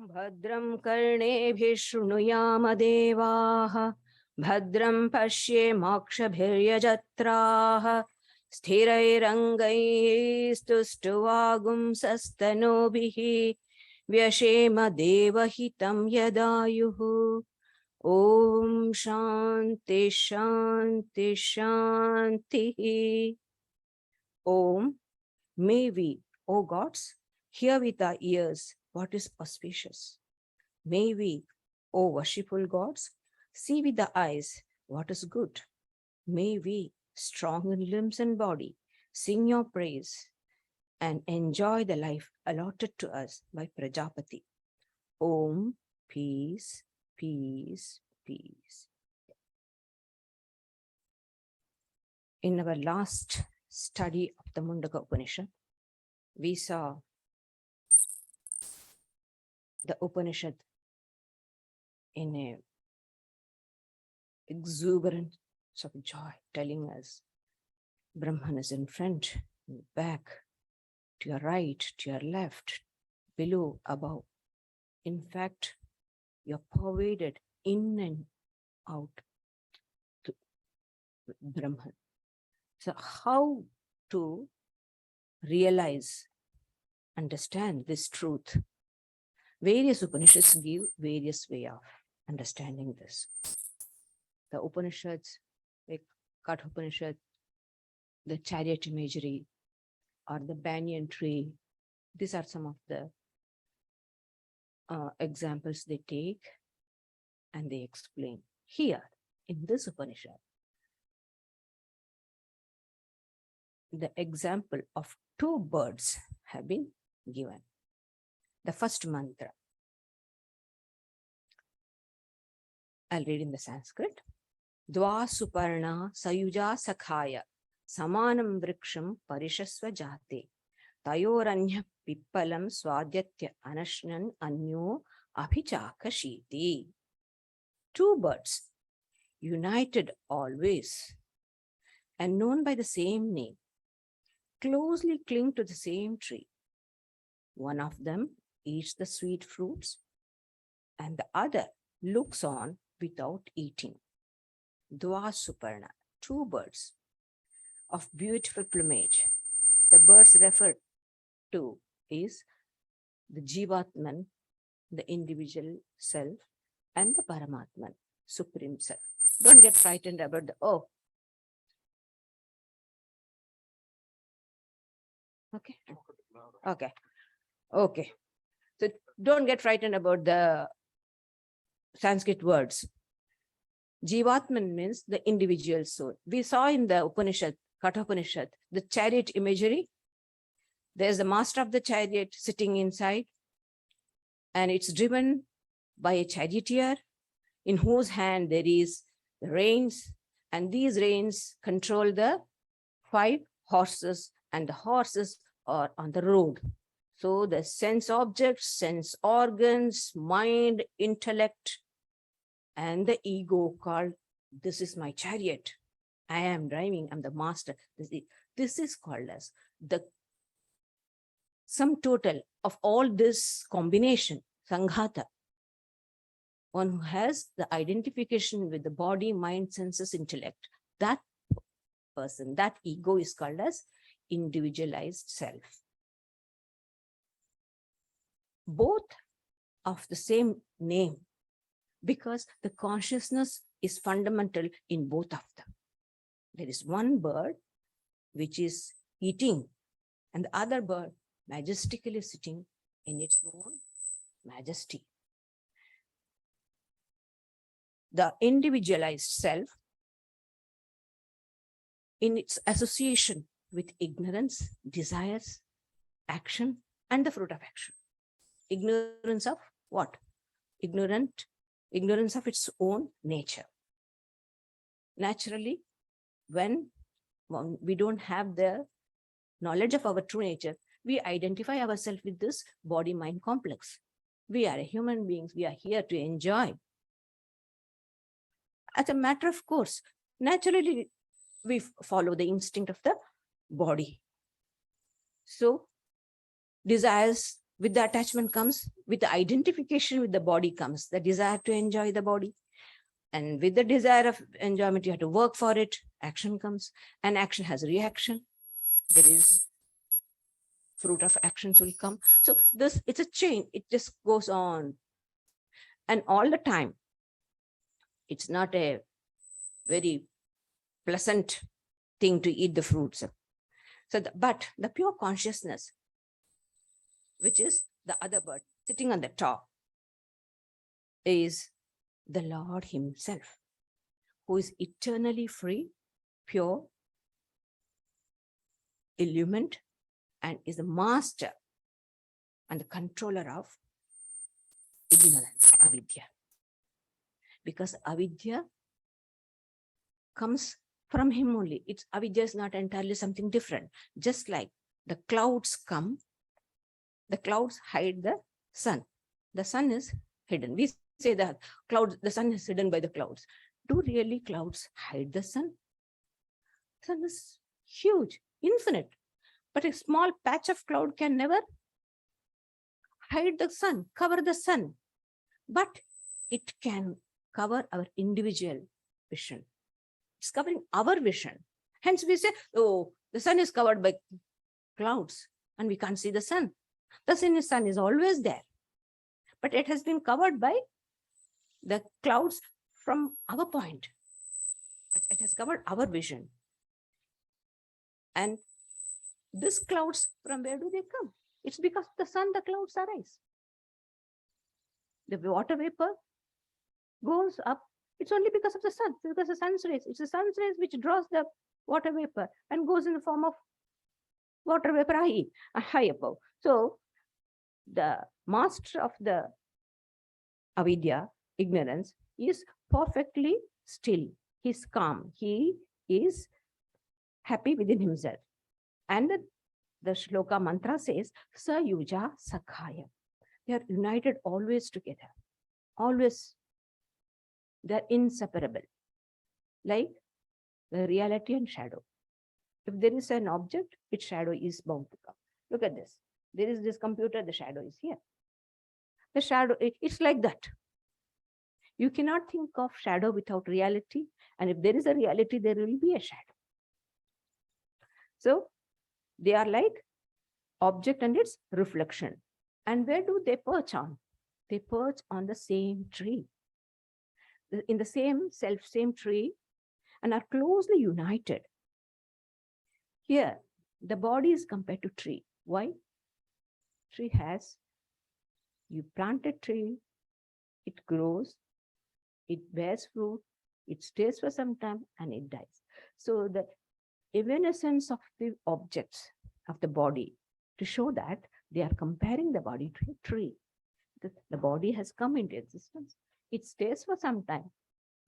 भद्रं कर्णेभिः शृणुयाम देवाः भद्रं पश्येमाक्षभिर्यजत्राः स्थिरैरङ्गैः स्तुष्ट्वागुंसस्तनूभिः व्यशेम देवहितं यदायुः। ॐ शान्ति शान्ति शान्तिः। Om, may we, O gods, hear with our ears what is auspicious. May we, O worshipful gods, see with the eyes what is good. May we, strong in limbs and body, sing your praise and enjoy the life allotted to us by Prajapati. Om, peace, peace, peace. In our last study of the Mundaka Upanishad, we saw the Upanishad in a exuberance of joy, telling us Brahman is in front, back, to your right, to your left, below, above. In fact, you're pervaded in and out to Brahman. So how to realize, understand this truth? Various Upanishads give various way of understanding this. The Upanishads, like Katha Upanishad, the chariot imagery, or the banyan tree, these are some of the examples they take and they explain. Here, in this Upanishad, the example of two birds have been given. The first mantra, I'll read in the Sanskrit. Dva suparna sayuja sakhaya samanam vriksham parishasva jate tayoranya pippalam swadyatya anashnan anyo abhichakashiti. Two birds, united always and known by the same name, closely cling to the same tree. One of them eats the sweet fruits and the other looks on without eating. Dva suparna, two birds of beautiful plumage. The birds referred to is the Jivatman, the individual self, and the Paramatman, supreme self. Don't get frightened about the, oh, okay. Okay. Okay. So don't get frightened about the Sanskrit words. Jivatman means the individual soul. We saw in the Upanishad, Katha Upanishad, the chariot imagery. There's the master of the chariot sitting inside, and it's driven by a charioteer in whose hand there is the reins, and these reins control the 5 horses, and the horses are on the road. So the sense objects, sense organs, mind, intellect, and the ego called, this is my chariot. I am driving, I'm the master. This is called as the sum total of all this combination, sanghata. One who has the identification with the body, mind, senses, intellect. That person, that ego is called as individualized self. Both of the same name, because the consciousness is fundamental in both of them. There is one bird which is eating, and the other bird majestically sitting in its own majesty. The individualized self, in its association with ignorance, desires, action, and the fruit of action. Ignorance of what? Ignorance of its own nature. Naturally, when we don't have the knowledge of our true nature, we identify ourselves with this body-mind complex. We are human beings. We are here to enjoy. As a matter of course, naturally, we follow the instinct of the body. So, desires With the attachment comes, with the identification with the body comes the desire to enjoy the body. And with the desire of enjoyment, you have to work for it. Action comes, and action has reaction. There is fruit of actions will come. So this, it's a chain. It just goes on. And all the time, it's not a very pleasant thing to eat the fruits. So, but the pure consciousness, which is the other bird sitting on the top, is the Lord himself, who is eternally free, pure, illumined, and is the master and the controller of ignorance, avidya. Because avidya comes from him only. It's avidya is not entirely something different. Just like the clouds come, the clouds hide the sun. The sun is hidden. We say that clouds, the sun is hidden by the clouds. Do really clouds hide the sun? The sun is huge, infinite. But a small patch of cloud can never hide the sun, cover the sun. But it can cover our individual vision. It's covering our vision. Hence we say, oh, the sun is covered by clouds and we can't see the sun. The sun is always there. But it has been covered by the clouds from our point. It has covered our vision. And these clouds, from where do they come? It's because of the sun, the clouds arise. The water vapor goes up. It's only because of the sun, because the sun's rays. It's the sun's rays which draws the water vapor and goes in the form of water vapor high above. So the master of the avidya, ignorance, is perfectly still. He's calm. He is happy within himself. And the shloka mantra says, Sa yuja sakhaya. They are united always together. Always. They're inseparable. Like the reality and shadow. If there is an object, its shadow is bound to come. Look at this. There is this computer, the shadow is here. The shadow, it's like that. You cannot think of shadow without reality. And if there is a reality, there will be a shadow. So they are like object and its reflection. And where do they perch on? They perch on the same tree. In the same same tree, and are closely united. Here, the body is compared to tree. Why? Tree has, you plant a tree, it grows, it bears fruit, it stays for some time, and it dies. So the evanescence of the objects of the body, to show that they are comparing the body to a tree. The body has come into existence. It stays for some time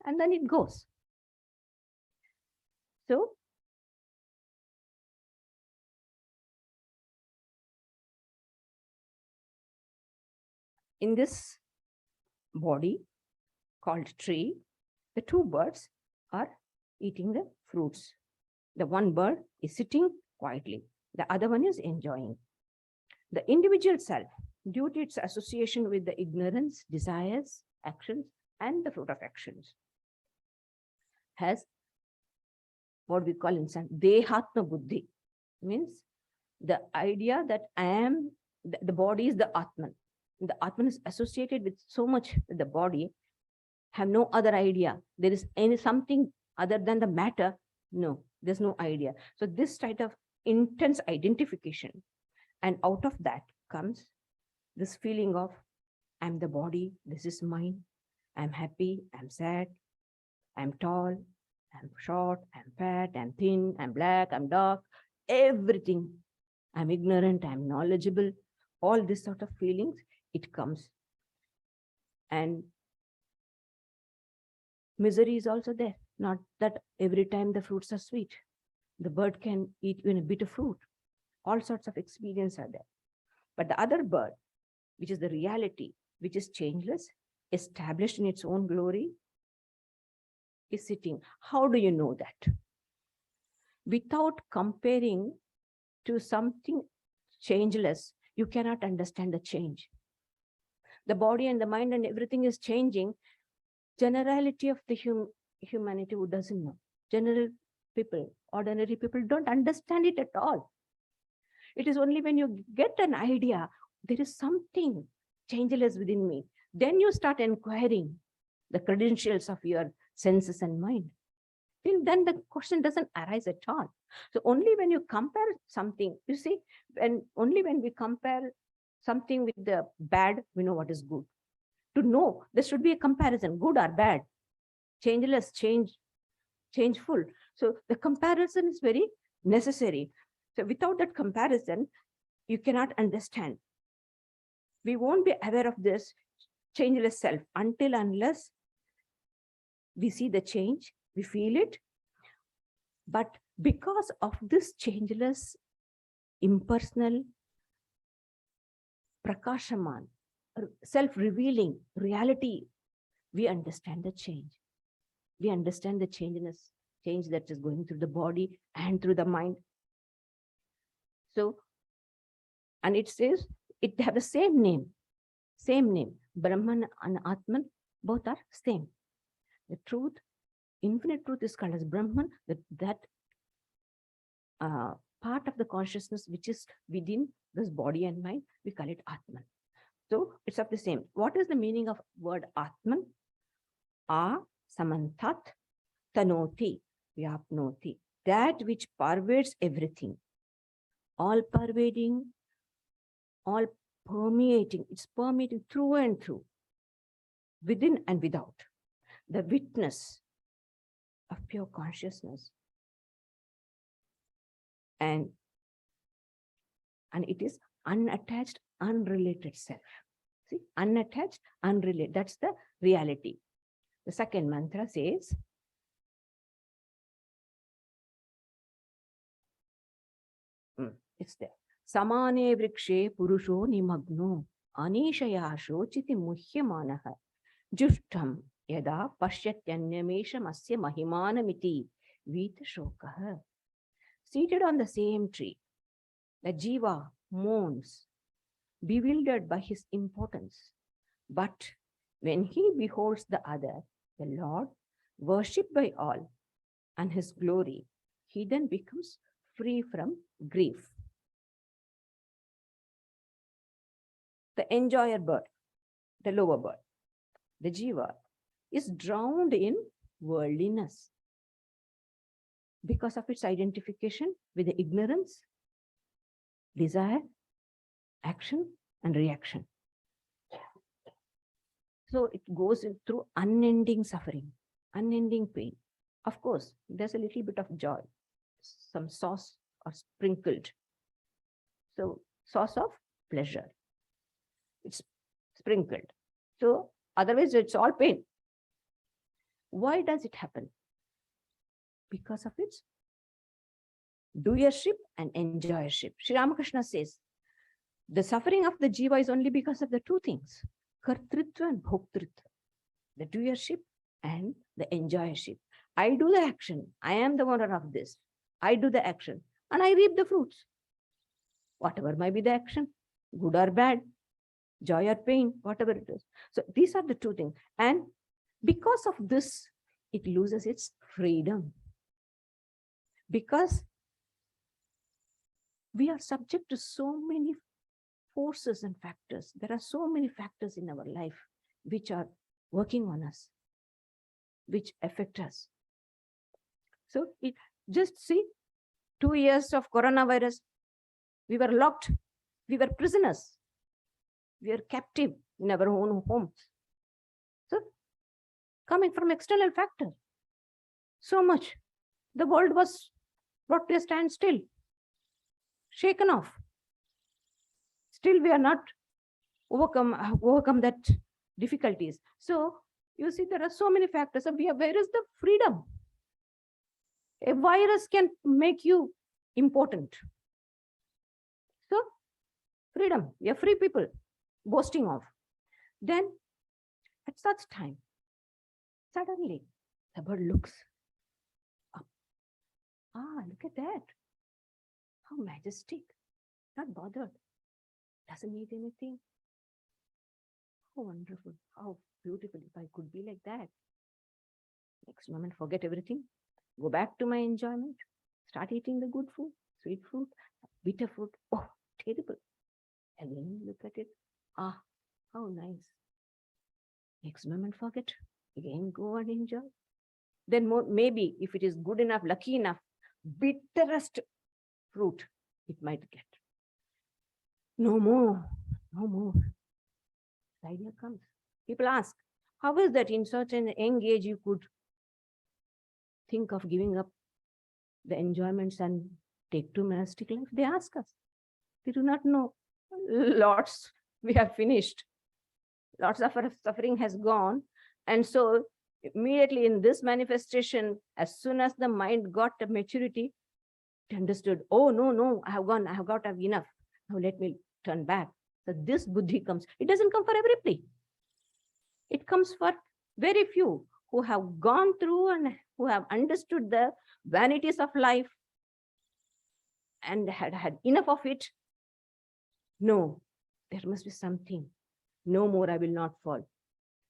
and then it goes. So in this body called tree, the two birds are eating the fruits. The one bird is sitting quietly. The other one is enjoying. The individual self, due to its association with the ignorance, desires, actions, and the fruit of actions, has what we call in Dehatma Buddhi, means the idea that I am, the body is the Atman. The Atman is associated with so much with the body, have no other idea. There is something other than the matter. No, there's no idea. So this type of intense identification, and out of that comes this feeling of I'm the body, this is mine, I'm happy, I'm sad, I'm tall, I'm short, I'm fat, I'm thin, I'm black, I'm dark, everything. I'm ignorant, I'm knowledgeable, all this sort of feelings, it comes. And misery is also there. Not that every time the fruits are sweet. The bird can eat even a bit of fruit. All sorts of experiences are there. But the other bird, which is the reality, which is changeless, established in its own glory, is sitting. How do you know that? Without comparing to something changeless, you cannot understand the change. The body and the mind and everything is changing. Generality of the humanity who doesn't know. General people, ordinary people don't understand it at all. It is only when you get an idea, there is something changeless within me. Then you start inquiring the credentials of your senses and mind. Till then, the question doesn't arise at all. So only when you compare something, you see, only when we compare something with the bad, we know what is good. To know, there should be a comparison, good or bad, changeless, changeful. So the comparison is very necessary. So without that comparison, you cannot understand. We won't be aware of this changeless self unless we see the change, we feel it. But because of this changeless, impersonal, prakashaman, self-revealing reality, we understand the change. We understand the change that is going through the body and through the mind. So, and it says, it have the same name. Brahman and Atman, both are same. The truth, infinite truth is called as Brahman, that part of the consciousness which is within this body and mind, we call it Atman. So it's of the same. What is the meaning of word Atman? Samantat tanoti vyapnoti. That which pervades everything. All pervading, all permeating. It's permeating through and through, within and without. The witness of pure consciousness. And it is unattached, unrelated self. See, unattached, unrelated. That's the reality. The second mantra says, it's there. Samane vrikshe purusho nimagno anishaya shochiti muhyamanaha jushtam yada pasyatyanyamesham asya mahimanamiti vita shokaha. Seated on the same tree, the jiva mourns, bewildered by his importance. But when he beholds the other, the Lord, worshipped by all, and his glory, he then becomes free from grief. The enjoyer bird, the lower bird, the jiva, is drowned in worldliness because of its identification with the ignorance, desire, action, and reaction. So it goes through unending suffering, unending pain. Of course, there's a little bit of joy, some sauce or sprinkled. So sauce of pleasure. It's sprinkled. So otherwise it's all pain. Why does it happen? Because of its doership and enjoyership. Sri Ramakrishna says, the suffering of the jiva is only because of the two things, kartritva and bhoktritva, the doership and the enjoyership. I do the action. I am the owner of this. I do the action and I reap the fruits. Whatever might be the action, good or bad, joy or pain, whatever it is. So these are the two things. And because of this, it loses its freedom. Because we are subject to so many forces and factors. There are so many factors in our life which are working on us, which affect us. So just see, 2 years of coronavirus, we were locked, we were prisoners, we are captive in our own homes. So coming from external factors, so much. The world was brought to a standstill, shaken off. Still, we are not overcome that difficulties. So you see, there are so many factors. So where is the freedom? A virus can make you important. So freedom, we are free people, boasting of. Then at such time, suddenly the bird looks up. Look at that. How majestic, not bothered. Doesn't need anything. How wonderful, how beautiful. If I could be like that. Next moment, forget everything. Go back to my enjoyment. Start eating the good food, sweet fruit, bitter fruit. Oh, terrible. Again, look at it. Ah, how nice. Next moment, forget. Again, go and enjoy. Then maybe if it is good enough, lucky enough, bitterest fruit it might get. No more, no more. The idea comes. People ask, how is that in such an young age you could think of giving up the enjoyments and take to monastic life? They ask us. They do not know. Lots we have finished. Lots of our suffering has gone. And so immediately in this manifestation, as soon as the mind got a maturity, it understood, oh, no, I have gone, I have got enough. Now let me turn back. So this buddhi comes. It doesn't come for everybody. It comes for very few who have gone through and who have understood the vanities of life and had enough of it. No, there must be something. No more, I will not fall.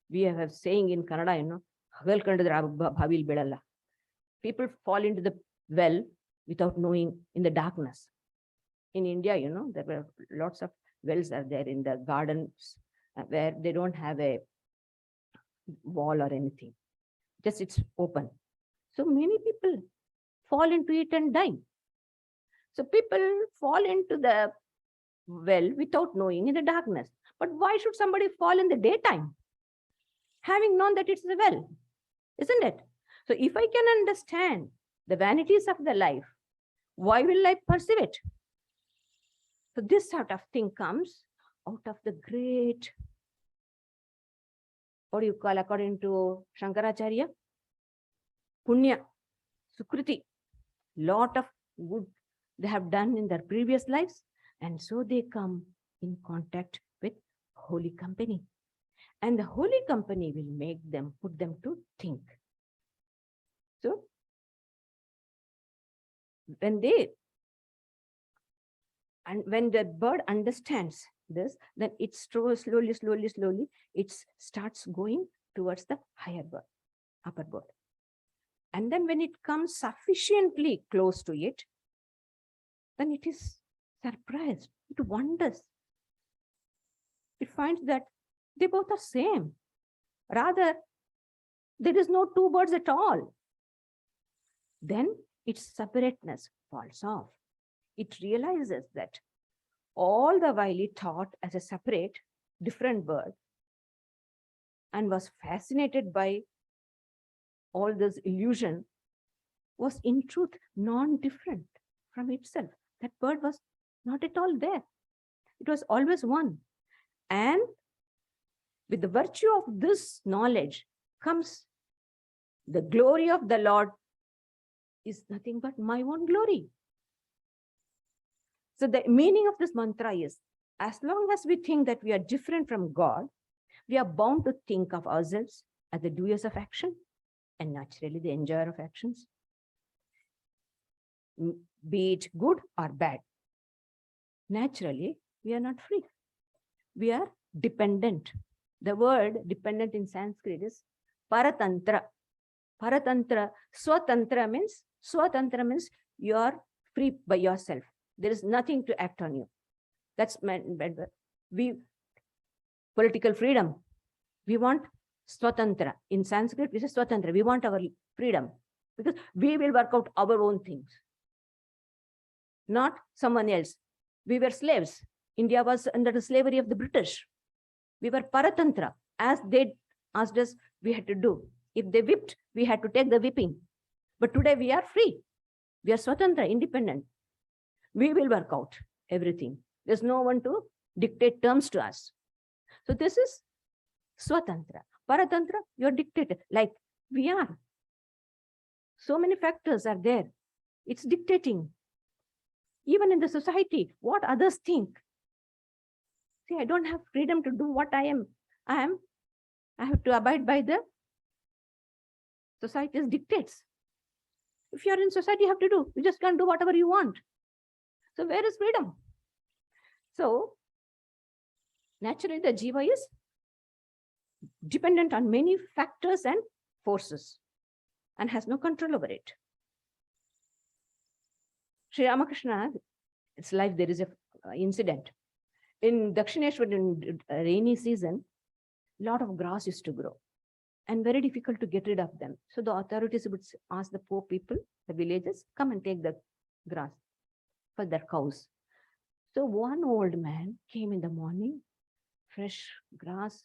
We have saying in Kannada, people fall into the well without knowing in the darkness. In India, there were lots of wells are there in the gardens where they don't have a wall or anything. Just it's open. So many people fall into it and die. So people fall into the well without knowing in the darkness. But why should somebody fall in the daytime? Having known that it's a well, isn't it? So if I can understand the vanities of the life, why will I pursue it? So this sort of thing comes out of the great, what do you call according to Shankaracharya? Punya, Sukriti, lot of good they have done in their previous lives. And so they come in contact with holy company. And the holy company will make them, put them to think. So when when the bird understands this, then it slowly, it starts going towards the higher bird, upper bird. And then when it comes sufficiently close to it, then it is surprised. It wonders. It finds that they both are same. Rather, there is no two birds at all. Then its separateness falls off. It realizes that all the while it thought as a separate, different bird and was fascinated by all this illusion was in truth non-different from itself. That bird was not at all there. It was always one. And with the virtue of this knowledge comes the glory of the Lord is nothing but my own glory. So the meaning of this mantra is, as long as we think that we are different from God, we are bound to think of ourselves as the doers of action and naturally the enjoyer of actions, be it good or bad. Naturally, we are not free. We are dependent. The word dependent in Sanskrit is paratantra. Paratantra, swatantra means you are free by yourself. There is nothing to act on you. That's political freedom. We want swatantra. In Sanskrit, we say swatantra. We want our freedom because we will work out our own things, not someone else. We were slaves. India was under the slavery of the British. We were paratantra. As they asked us, we had to do. If they whipped, we had to take the whipping. But today we are free. We are swatantra, independent. We will work out everything. There's no one to dictate terms to us. So this is swatantra. Paratantra, you're dictated like we are. So many factors are there. It's dictating. Even in the society, what others think. See, I don't have freedom to do what I am. I have to abide by the society's dictates. If you're in society, you have to do. You just can't do whatever you want. So where is freedom? So Naturally, the jiva is dependent on many factors and forces and has no control over it. Sri Ramakrishna, it's life, there is a incident. In Dakshineshwar, in rainy season, lot of grass used to grow and very difficult to get rid of them. So the authorities would ask the poor people, the villagers, come and take the grass for their cows. So one old man came in the morning, fresh grass.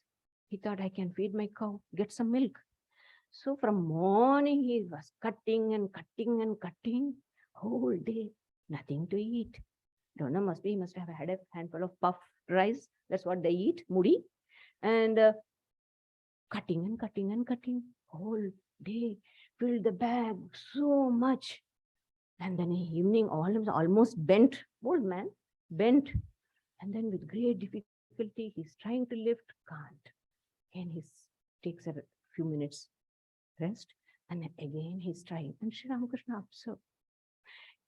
He thought, I can feed my cow, get some milk. So from morning, he was cutting and cutting and cutting whole day, nothing to eat. Don't know, he must have had a handful of puff rice. That's what they eat, mudi. And cutting and cutting and cutting whole day, filled the bag so much. And then in the evening, almost bent, old man, bent. And then with great difficulty, he's trying to lift, can't. And he takes a few minutes rest. And then again, he's trying. And Sri Ramakrishna observed.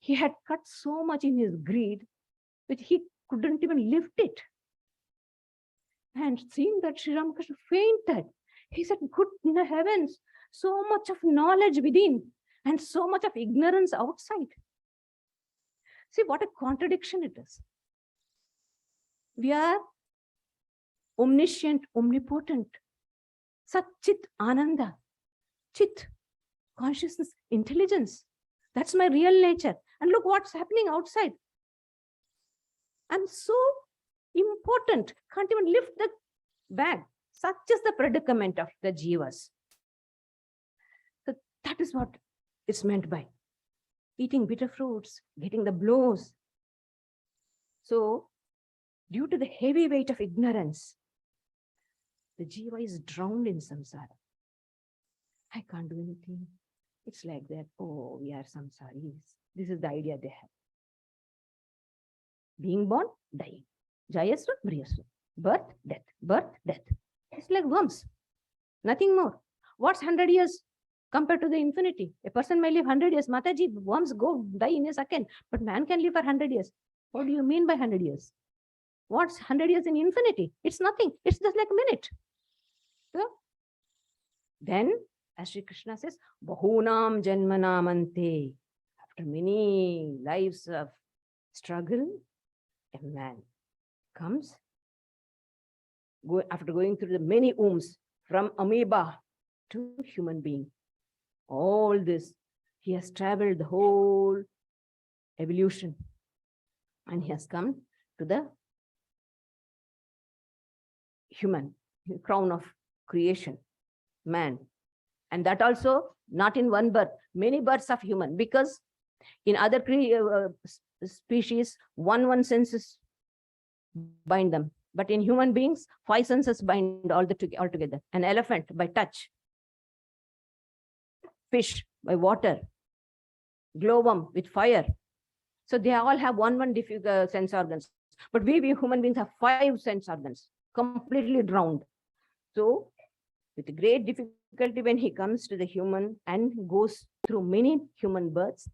He had cut so much in his greed that he couldn't even lift it. And seeing that, Sri Ramakrishna fainted. He said, good heavens, so much of knowledge within and so much of ignorance outside. See what a contradiction it is. We are omniscient, omnipotent. Sat Chit Ananda. Chit, consciousness, intelligence. That's my real nature. And look what's happening outside. I'm so important. Can't even lift the bag. Such is the predicament of the jivas. So that is what it's meant by eating bitter fruits, getting the blows. So due to the heavy weight of ignorance, the jiva is drowned in samsara. I can't do anything. It's like that. Oh, we are samsaris. This is the idea they have. Being born, dying. Jayasva, Mriyasva. Birth, death. Birth, death. It's like worms. Nothing more. What's 100 years compared to the infinity? A person may live 100 years. Mataji, worms go die in a second. But man can live for 100 years. What do you mean by 100 years? What's 100 years in infinity? It's nothing. It's just like a minute. So, then, as Sri Krishna says, Bahunam Janmanam Ante. After many lives of struggle, a man comes, after going through the many wombs, from amoeba to human being. All this, he has traveled the whole evolution. And he has come to the human, crown of creation, man. And that also not in one birth, many births of human, because in other species, one senses bind them. But in human beings, 5 senses bind all together. An elephant by touch, fish by water, glowworm with fire. So they all have one sense organs. But we human beings have 5 sense organs, completely drowned. So with great difficulty, when he comes to the human and goes through many human births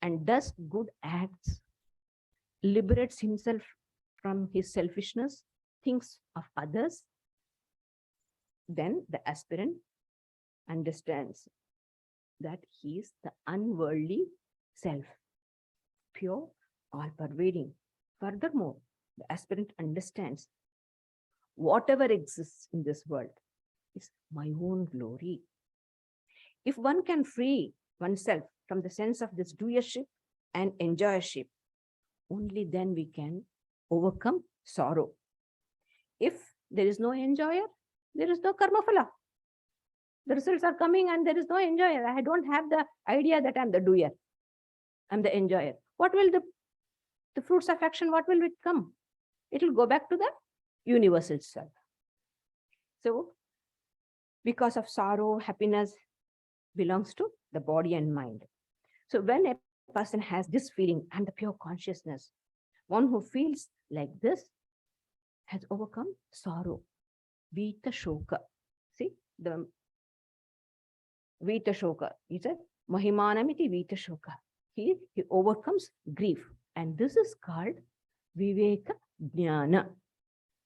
and does good acts, liberates himself from his selfishness, thinks of others, then the aspirant understands that he is the unworldly self, pure, all-pervading. Furthermore, the aspirant understands whatever exists in this world is my own glory. If one can free oneself from the sense of this doership and enjoyership, only then we can overcome sorrow. If there is no enjoyer, there is no karma phala. The results are coming and there is no enjoyer. I don't have the idea that I'm the doer. I'm the enjoyer. What will the fruits of action, what will it come? It will go back to the universe itself. So, because of sorrow, happiness belongs to the body and mind. So when a person has this feeling and the pure consciousness, one who feels like this has overcome sorrow. Vita Shoka. See, the Vita Shoka. He said, Mahimanamiti Vita Shoka. He overcomes grief. And this is called Viveka Jnana.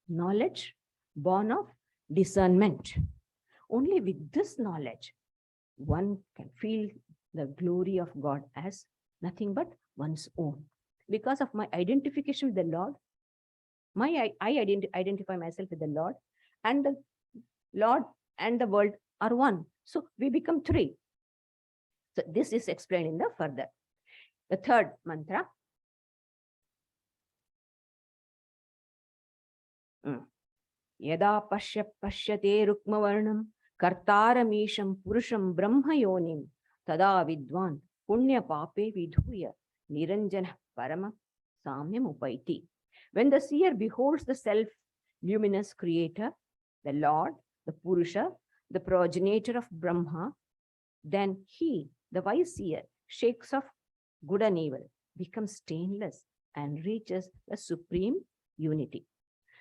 knowledge born of discernment. Only with this knowledge, one can feel the glory of God as nothing but one's own. Because of my identification with the Lord, I identify myself with the Lord, and the Lord and the world are one. So we become three. So this is explained in the further. The third mantra. Yada pashyate rukmavarnam kartaramisham purusham brahma yonim tada vidwan punya pape vidhuya niranjana parama samyam upaiti. When the seer beholds the self-luminous creator, the Lord, the Purusha, the progenitor of Brahma, then he, the wise seer, shakes off good and evil, becomes stainless, and reaches the supreme unity.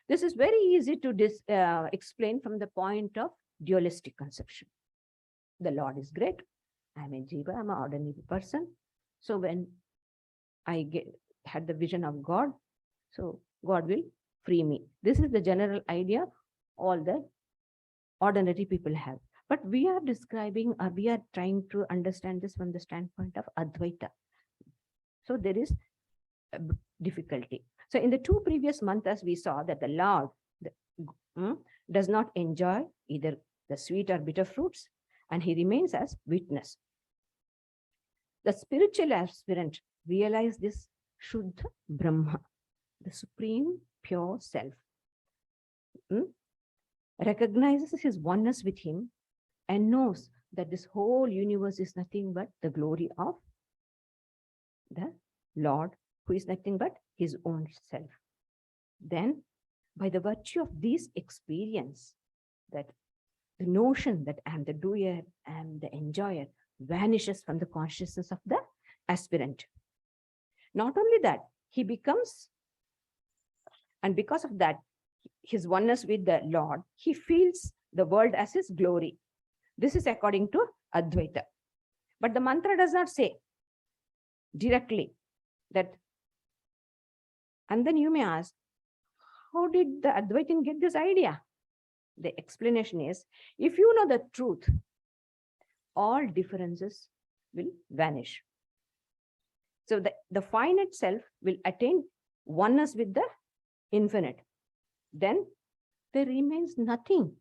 This is very easy to explain from the point of dualistic conception. The Lord is great. I'm a jiva, I'm an ordinary person. So when I had the vision of God, so God will free me. This is the general idea all the ordinary people have. But we are describing, or we are trying to understand this from the standpoint of Advaita. So there is a difficulty. So in the two previous mantras, we saw that the Lord does not enjoy either the sweet or bitter fruits, and he remains as witness. The spiritual aspirant realizes this Shuddha Brahma, the supreme pure self, recognizes his oneness with him, and knows that this whole universe is nothing but the glory of the Lord, who is nothing but his own self. Then, by the virtue of this experience, that the notion that I am the doer, I am the enjoyer, vanishes from the consciousness of the aspirant. Not only that, he becomes, and because of that, his oneness with the Lord, he feels the world as his glory. This is according to Advaita. But the mantra does not say directly that. And then you may ask, how did the Advaitin get this idea? The explanation is, if you know the truth, all differences will vanish. So the finite self will attain oneness with the infinite. Then there remains nothing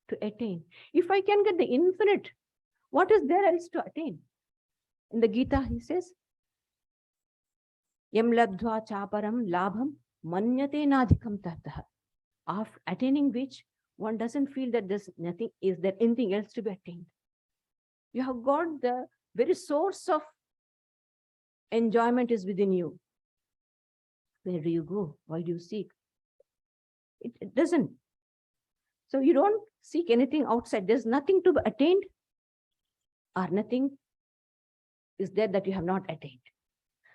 to attain. If I can get the infinite, what is there else to attain? In the Gita, he says, Yam labdhva chaparam labham manyate nadhikam tattah. After attaining which, one doesn't feel that there's nothing, is there anything else to be attained. You have got the very source of enjoyment is within you. Where do you go? Why do you seek? It doesn't. So you don't seek anything outside. There's nothing to be attained, or nothing is there that you have not attained.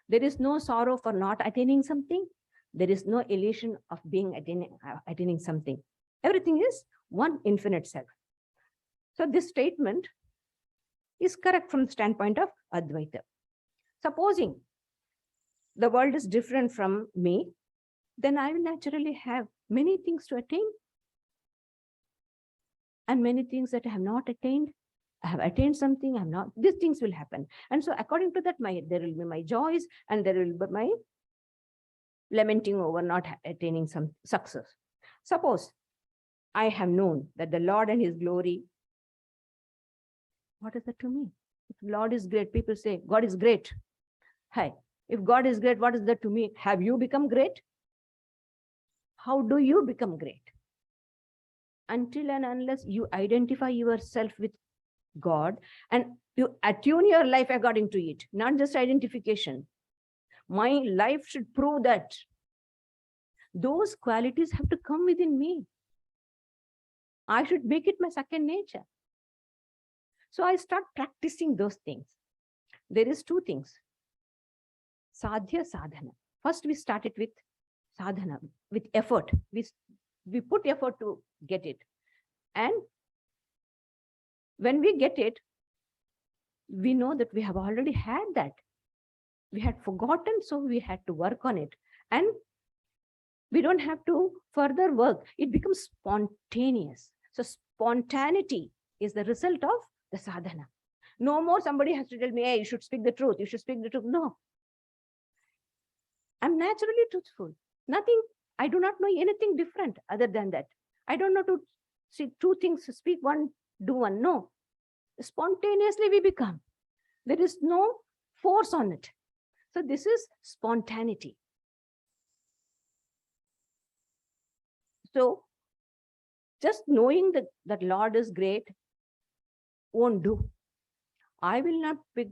There is no sorrow for not attaining something. There is no elation of being attaining something. Everything is one infinite self. So this statement is correct from the standpoint of Advaita. Supposing the world is different from me, then I will naturally have many things to attain, and many things that I have not attained. I have attained something, I have not. These things will happen. And so according to that, there will be my joys, and there will be my lamenting over not attaining some success. Suppose I have known that the Lord and his glory, what is that to me? If Lord is great, people say, God is great. Hi, if God is great, what is that to me? Have you become great? How do you become great? Until and unless you identify yourself with God and you attune your life according to it, not just identification. My life should prove that. Those qualities have to come within me. I should make it my second nature. So I start practicing those things. There is two things. Sadhya, sadhana. First we started with sadhana, with effort. We put effort to get it. And when we get it, we know that we have already had that. We had forgotten, so we had to work on it. And We don't have to further work. It becomes spontaneous. So spontaneity is the result of the sadhana. No more somebody has to tell me, hey, you should speak the truth. You should speak the truth. No. I'm naturally truthful. Nothing, I do not know anything different other than that. I don't know to see two things, speak one, do one. No. Spontaneously we become. There is no force on it. So this is spontaneity. So just knowing that Lord is great won't do. I will not be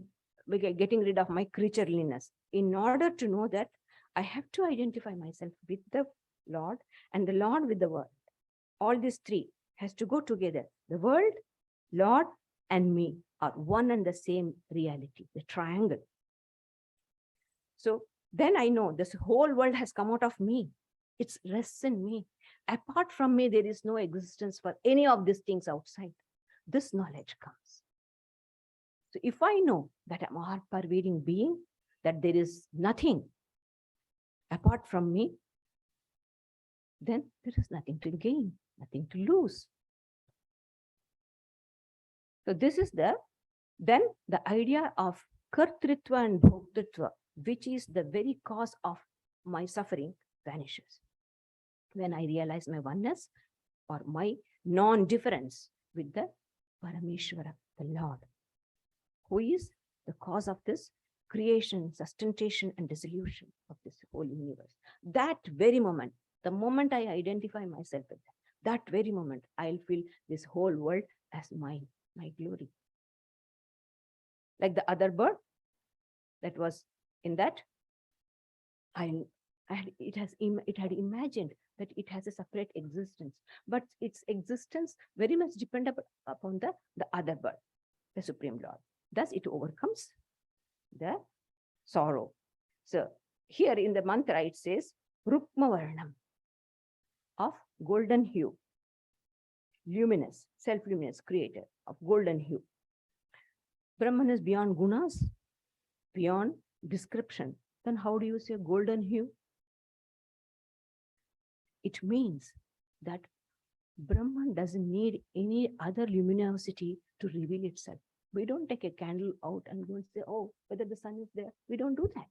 getting rid of my creatureliness. In order to know that, I have to identify myself with the Lord and the Lord with the world. All these three has to go together. The world, Lord, and me are one and the same reality, the triangle. So then I know this whole world has come out of me. It rests in me. Apart from me, there is no existence for any of these things outside. This knowledge comes. So if I know that I'm a pervading being, that there is nothing apart from me, then there is nothing to gain, nothing to lose. So this is then the idea of kartritva and bhoktritva, which is the very cause of my suffering, vanishes. When I realize my oneness or my non-difference with the Parameshwara, the Lord, who is the cause of this creation, sustentation, and dissolution of this whole universe. That very moment, the moment I identify myself with that very moment, I'll feel this whole world as mine, my glory. Like the other bird that was in that, it had imagined that it has a separate existence, but its existence very much depends upon the other bird, the Supreme Lord. Thus, it overcomes the sorrow. So here in the mantra, it says, Rukma Varnam, of golden hue, luminous, self-luminous, creator of golden hue. Brahman is beyond gunas, beyond description. Then how do you say golden hue? It means that Brahman doesn't need any other luminosity to reveal itself. We don't take a candle out and go and say, oh, whether the sun is there. We don't do that.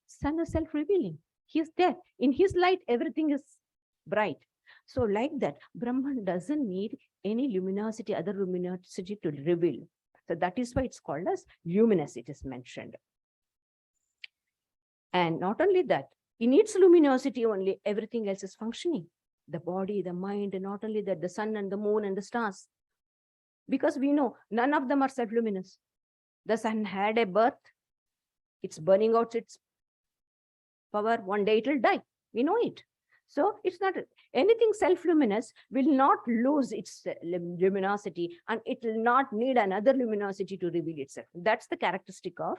Sun is self-revealing. He is there. In his light, everything is bright. So like that, Brahman doesn't need any luminosity, other luminosity to reveal. So that is why it's called as luminous, it is mentioned. And not only that, in its luminosity only, everything else is functioning. The body, the mind, and not only that, the sun and the moon and the stars. Because we know none of them are self-luminous. The sun had a birth. It's burning out its power. One day it will die. We know it. So it's not anything self-luminous will not lose its luminosity, and it will not need another luminosity to reveal itself. That's the characteristic of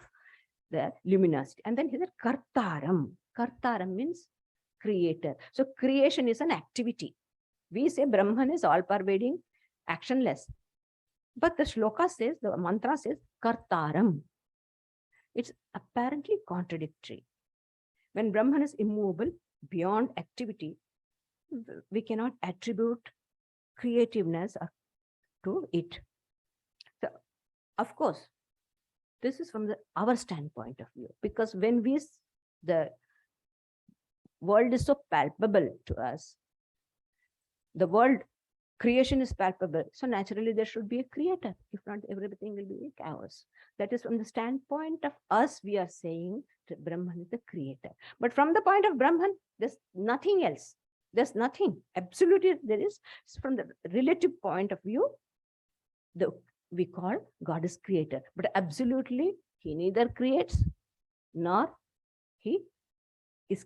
the luminosity. And then here, kartaram. Kartaram means creator. So creation is an activity. We say Brahman is all-pervading, actionless. But the shloka says, the mantra says, kartaram. It's apparently contradictory. When Brahman is immovable, beyond activity, we cannot attribute creativeness to it. So, of course, this is from our standpoint of view, because when the world is so palpable to us, the world creation is palpable, so naturally there should be a creator. If not, everything will be chaos. That is from the standpoint of us, we are saying that Brahman is the creator. But from the point of Brahman, there's nothing else. There's nothing. Absolutely, there is. From the relative point of view, we call God is creator. But absolutely, he neither creates nor he is.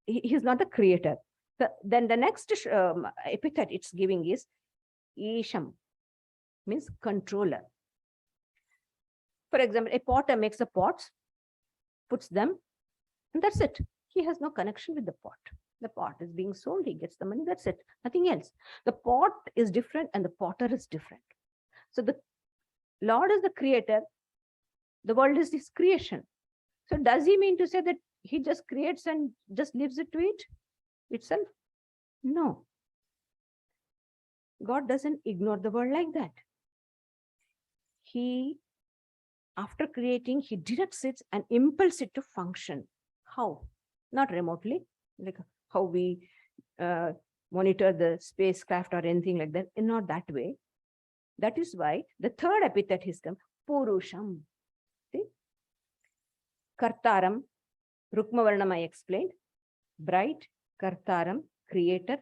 He is not the creator. Then the next epithet it's giving is Isham, means controller. For example, a potter makes the pots, puts them, and that's it. He has no connection with the pot. The pot is being sold, he gets the money, that's it. Nothing else. The pot is different and the potter is different. So the Lord is the creator, the world is his creation. So does he mean to say that he just creates and just leaves it to it itself? No. God doesn't ignore the world like that. He, after creating, he directs it and impels it to function. How? Not remotely, like how we monitor the spacecraft or anything like that. Not that way. That is why the third epithet has come, Purusham. See? Kartaram, Rukmavarnam I explained. Bright, Kartaram, creator.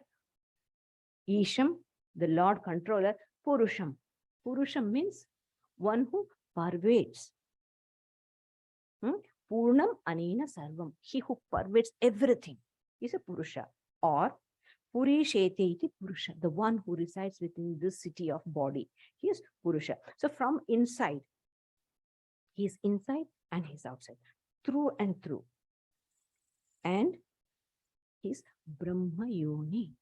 Isham, the Lord controller. Purusham. Purusham means one who pervades. Purnam Anina Sarvam. He who pervades everything is a Purusha. Or Purishete iti Purusha, the one who resides within this city of body. He is Purusha. So from inside, he is inside and he is outside, through and through. And he is Brahma Yoni.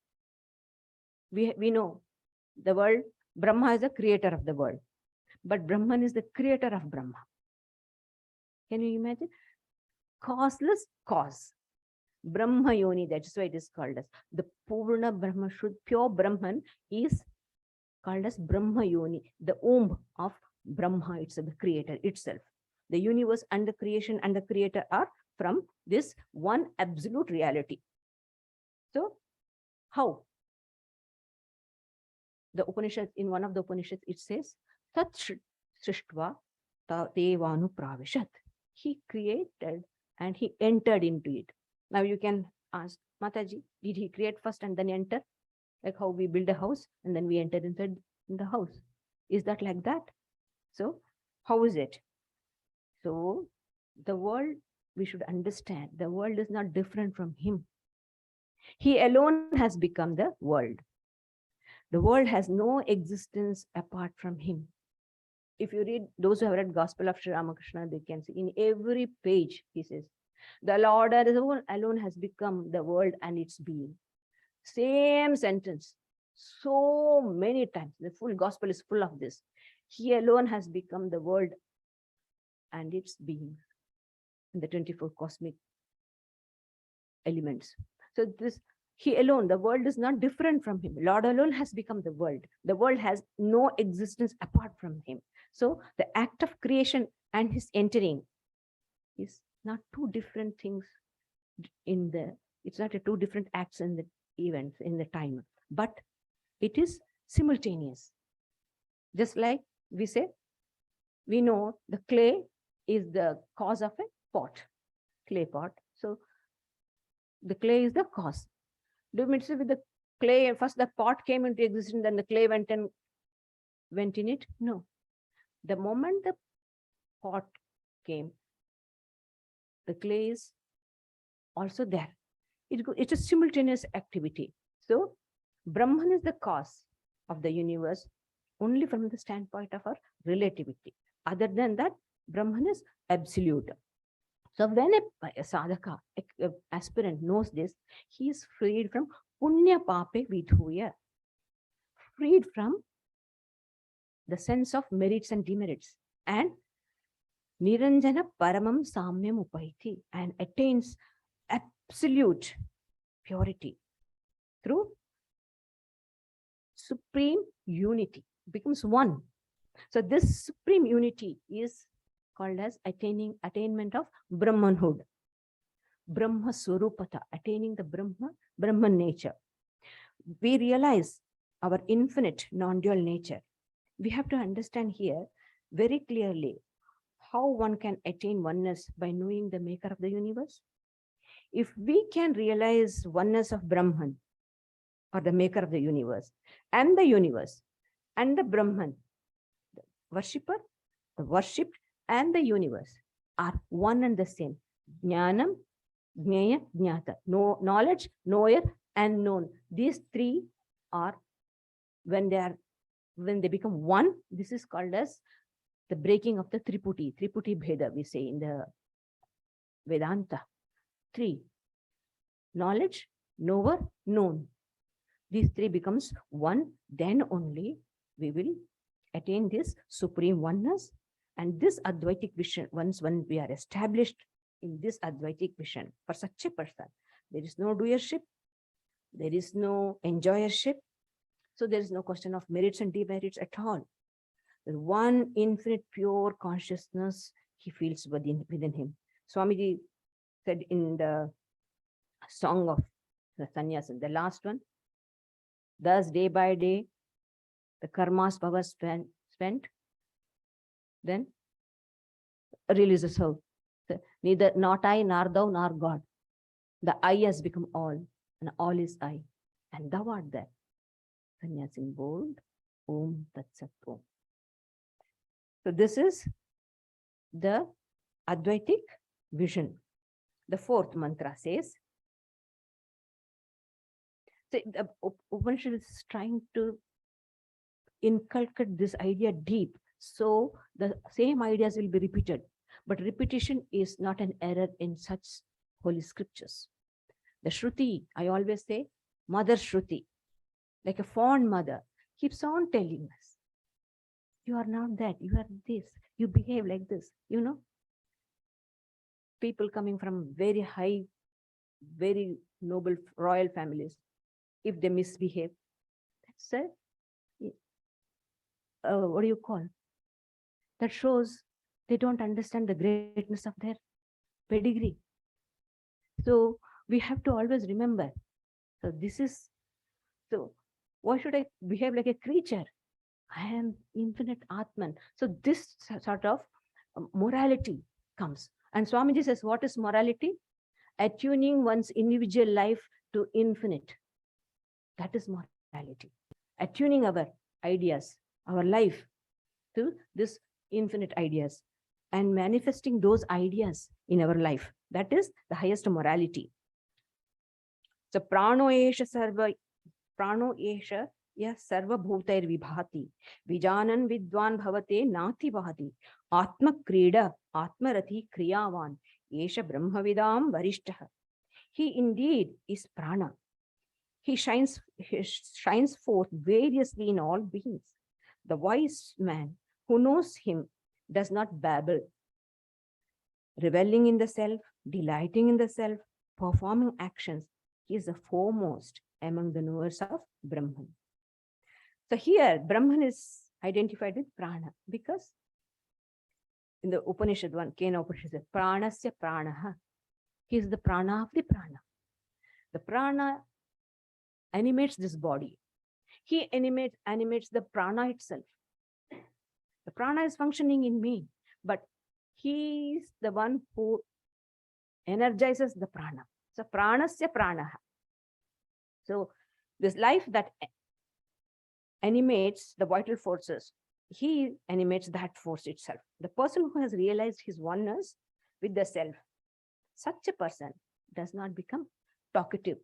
We know the world, Brahma is the creator of the world, but Brahman is the creator of Brahma. Can you imagine? Causeless cause. Brahma Yoni, that's why it is called as the Purna Brahma Shuddha, pure Brahman is called as Brahma Yoni, the womb of Brahma itself, the creator itself. The universe and the creation and the creator are from this one absolute reality. So, how? The Upanishad, in one of the Upanishads, it says, Tat Srishtva Devanu Pravishat. He created and he entered into it. Now you can ask, Mataji, did he create first and then enter? Like how we build a house and then we enter inside in the house. Is that like that? So how is it? So the world, we should understand, the world is not different from him. He alone has become the world. The world has no existence apart from him. If you read, those who have read Gospel of Sri Ramakrishna, they can see in every page, he says, the Lord alone has become the world and its being. Same sentence, so many times. The full gospel is full of this. He alone has become the world and its being in the 24 cosmic elements. So this, he alone, the world is not different from him. Lord alone has become the world. The world has no existence apart from him. So the act of creation and his entering is not two different things in the, it's not a two different acts in the events, in the time, but it is simultaneous. Just like we say, we know the clay is the cause of a pot, clay pot. So the clay is the cause. Do you mean to say with the clay, first the pot came into existence, then the clay went in it? No. The moment the pot came, the clay is also there. It's a simultaneous activity. So Brahman is the cause of the universe only from the standpoint of our relativity. Other than that, Brahman is absolute. So when a sadhaka, a aspirant knows this, he is freed from punya pape vidhuya, freed from the sense of merits and demerits, and niranjana paramam samyam upaiti, and attains absolute purity through supreme unity, becomes one. So this supreme unity is called as attainment of Brahmanhood, Brahma Swarupata, attaining the Brahman nature. We realize our infinite non-dual nature. We have to understand here very clearly how one can attain oneness by knowing the maker of the universe. If we can realize oneness of Brahman, or the maker of the universe, and the Brahman, the worshipper, the worshipped, and the universe are one and the same. Jnanam, Jnaya, Jnata. Knowledge, knower, and known. These three are, when they become one, this is called as the breaking of the Triputi Bheda, we say in the Vedanta. 3. Knowledge, knower, known. These three becomes one, then only we will attain this supreme oneness. And this Advaitic vision, once we are established in this Advaitic vision. For such a person, there is no doership, there is no enjoyership. So there is no question of merits and demerits at all. There's one infinite pure consciousness he feels within him. Swamiji said in the song of the sannyas, the last one, thus day by day, the karma's power spent, then releases soul. So neither not I, nor thou, nor God. The I has become all, and all is I. And thou art there. Sannyas in bold, Om Tat Sat Om. So this is the Advaitic vision. The fourth mantra says, so the Upanishad is trying to inculcate this idea deep. So the same ideas will be repeated. But repetition is not an error in such holy scriptures. The Shruti, I always say, Mother Shruti, like a fond mother, keeps on telling us, you are not that, you are this, you behave like this, you know. People coming from very high, very noble royal families, if they misbehave, that's what do you call? That shows they don't understand the greatness of their pedigree. So we have to always remember. So this is, so why should I behave like a creature? I am infinite Atman. So this sort of morality comes. And Swamiji says, what is morality? Attuning one's individual life to infinite. That is morality. Attuning our ideas, our life to this infinite ideas and manifesting those ideas in our life. That is the highest morality. So prano esha ya sarva bhutair vibhati vijanan vidwan bhavate nati bahati atma krida atma rathi kriyavan esha brahmavidam varishtah. He indeed is prana. He shines forth variously in all beings. The wise man who knows him does not babble, reveling in the self, delighting in the self, performing actions. He is the foremost among the knowers of Brahman. So here, Brahman is identified with prana because in the Upanishad one, Kena Upanishad says, pranasya pranaha. He is the prana of the prana. The prana animates this body. He animates the prana itself. The prana is functioning in me, but he is the one who energizes the prana. So pranasya pranaha. So this life that animates the vital forces, he animates that force itself. The person who has realized his oneness with the self, such a person does not become talkative,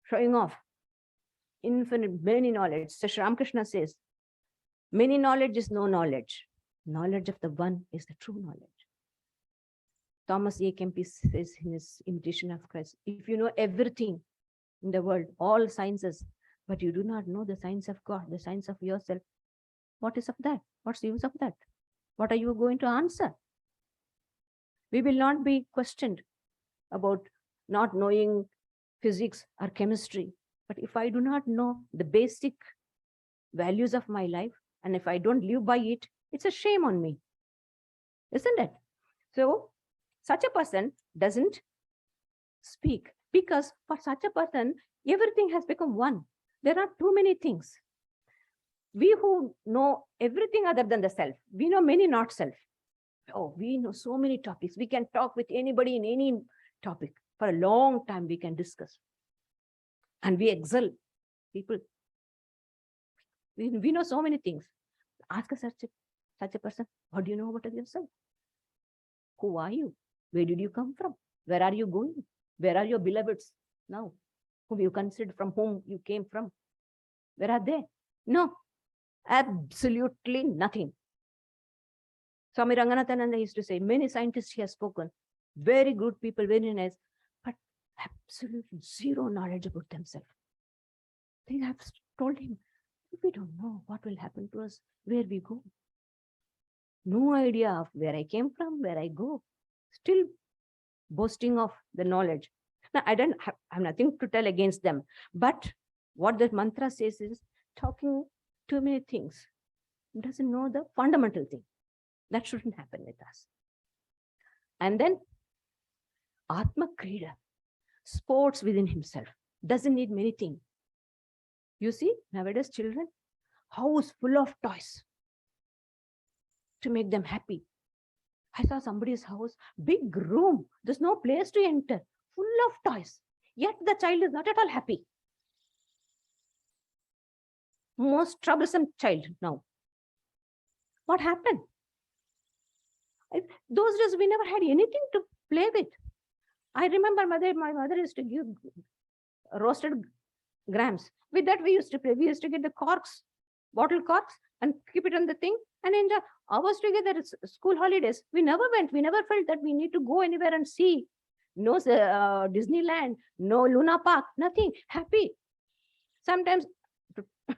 showing off infinite, many knowledge. So Sri Ramakrishna says, many knowledge is no knowledge. Knowledge of the one is the true knowledge. Thomas A. Kempis says in his Imitation of Christ, if you know everything in the world, all sciences, but you do not know the science of God, the science of yourself, what is of that? What's the use of that? What are you going to answer? We will not be questioned about not knowing physics or chemistry. But if I do not know the basic values of my life, and if I don't live by it, it's a shame on me. Isn't it? So such a person doesn't speak because for such a person, everything has become one. There are too many things. We who know everything other than the self, we know many not self. Oh, we know so many topics. We can talk with anybody in any topic. For a long time, we can discuss. And we excel people. We know so many things. Ask such a person, what do you know about yourself? Who are you? Where did you come from? Where are you going? Where are your beloveds now? Whom you considered, from whom you came from? Where are they? No, absolutely nothing. Swami Ranganathananda used to say, many scientists he has spoken, very good people, very nice, but absolutely zero knowledge about themselves. They have told him, we don't know what will happen to us, where we go. No idea of where I came from, where I go. Still boasting of the knowledge. Now, I have nothing to tell against them. But what the mantra says is talking too many things. Doesn't know the fundamental thing. That shouldn't happen with us. And then Atma Krida, sports within himself, doesn't need many things. You see, nowadays children, house full of toys to make them happy. I saw somebody's house, big room, there's no place to enter, full of toys. Yet the child is not at all happy. Most troublesome child now. What happened? Those days we never had anything to play with. I remember my mother used to give roasted grams. With that we used to play. We used to get the corks, bottle corks, and keep it on the thing and enjoy hours together. It's school holidays. We never went. We never felt that we need to go anywhere and see. No Disneyland, no Luna Park, nothing. Happy. Sometimes,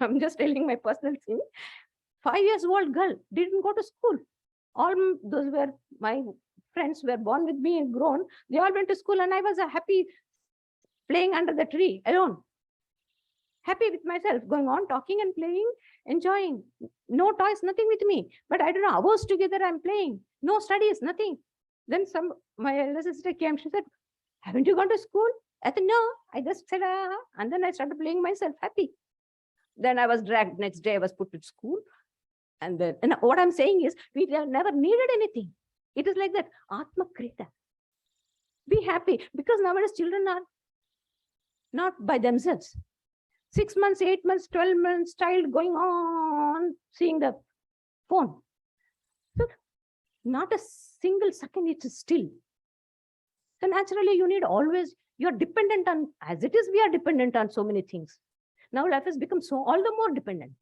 I'm just telling my personal thing. 5-year-old girl didn't go to school. All those were my friends were born with me and grown. They all went to school and I was happy playing under the tree alone. Happy with myself, going on, talking and playing, enjoying. No toys, nothing with me. But I don't know, hours together I'm playing. No studies, nothing. Then my elder sister came, she said, haven't you gone to school? I said, no. I just said, and then I started playing myself, happy. Then I was dragged, next day I was put to school. And what I'm saying is, we never needed anything. It is like that, Atma Krita. Be happy, because nowadays children are not by themselves. 6 months, 8 months, 12 months, child going on, seeing the phone. So not a single second it's still. So naturally you need always, you're dependent on, as it is, we are dependent on so many things. Now life has become so all the more dependent.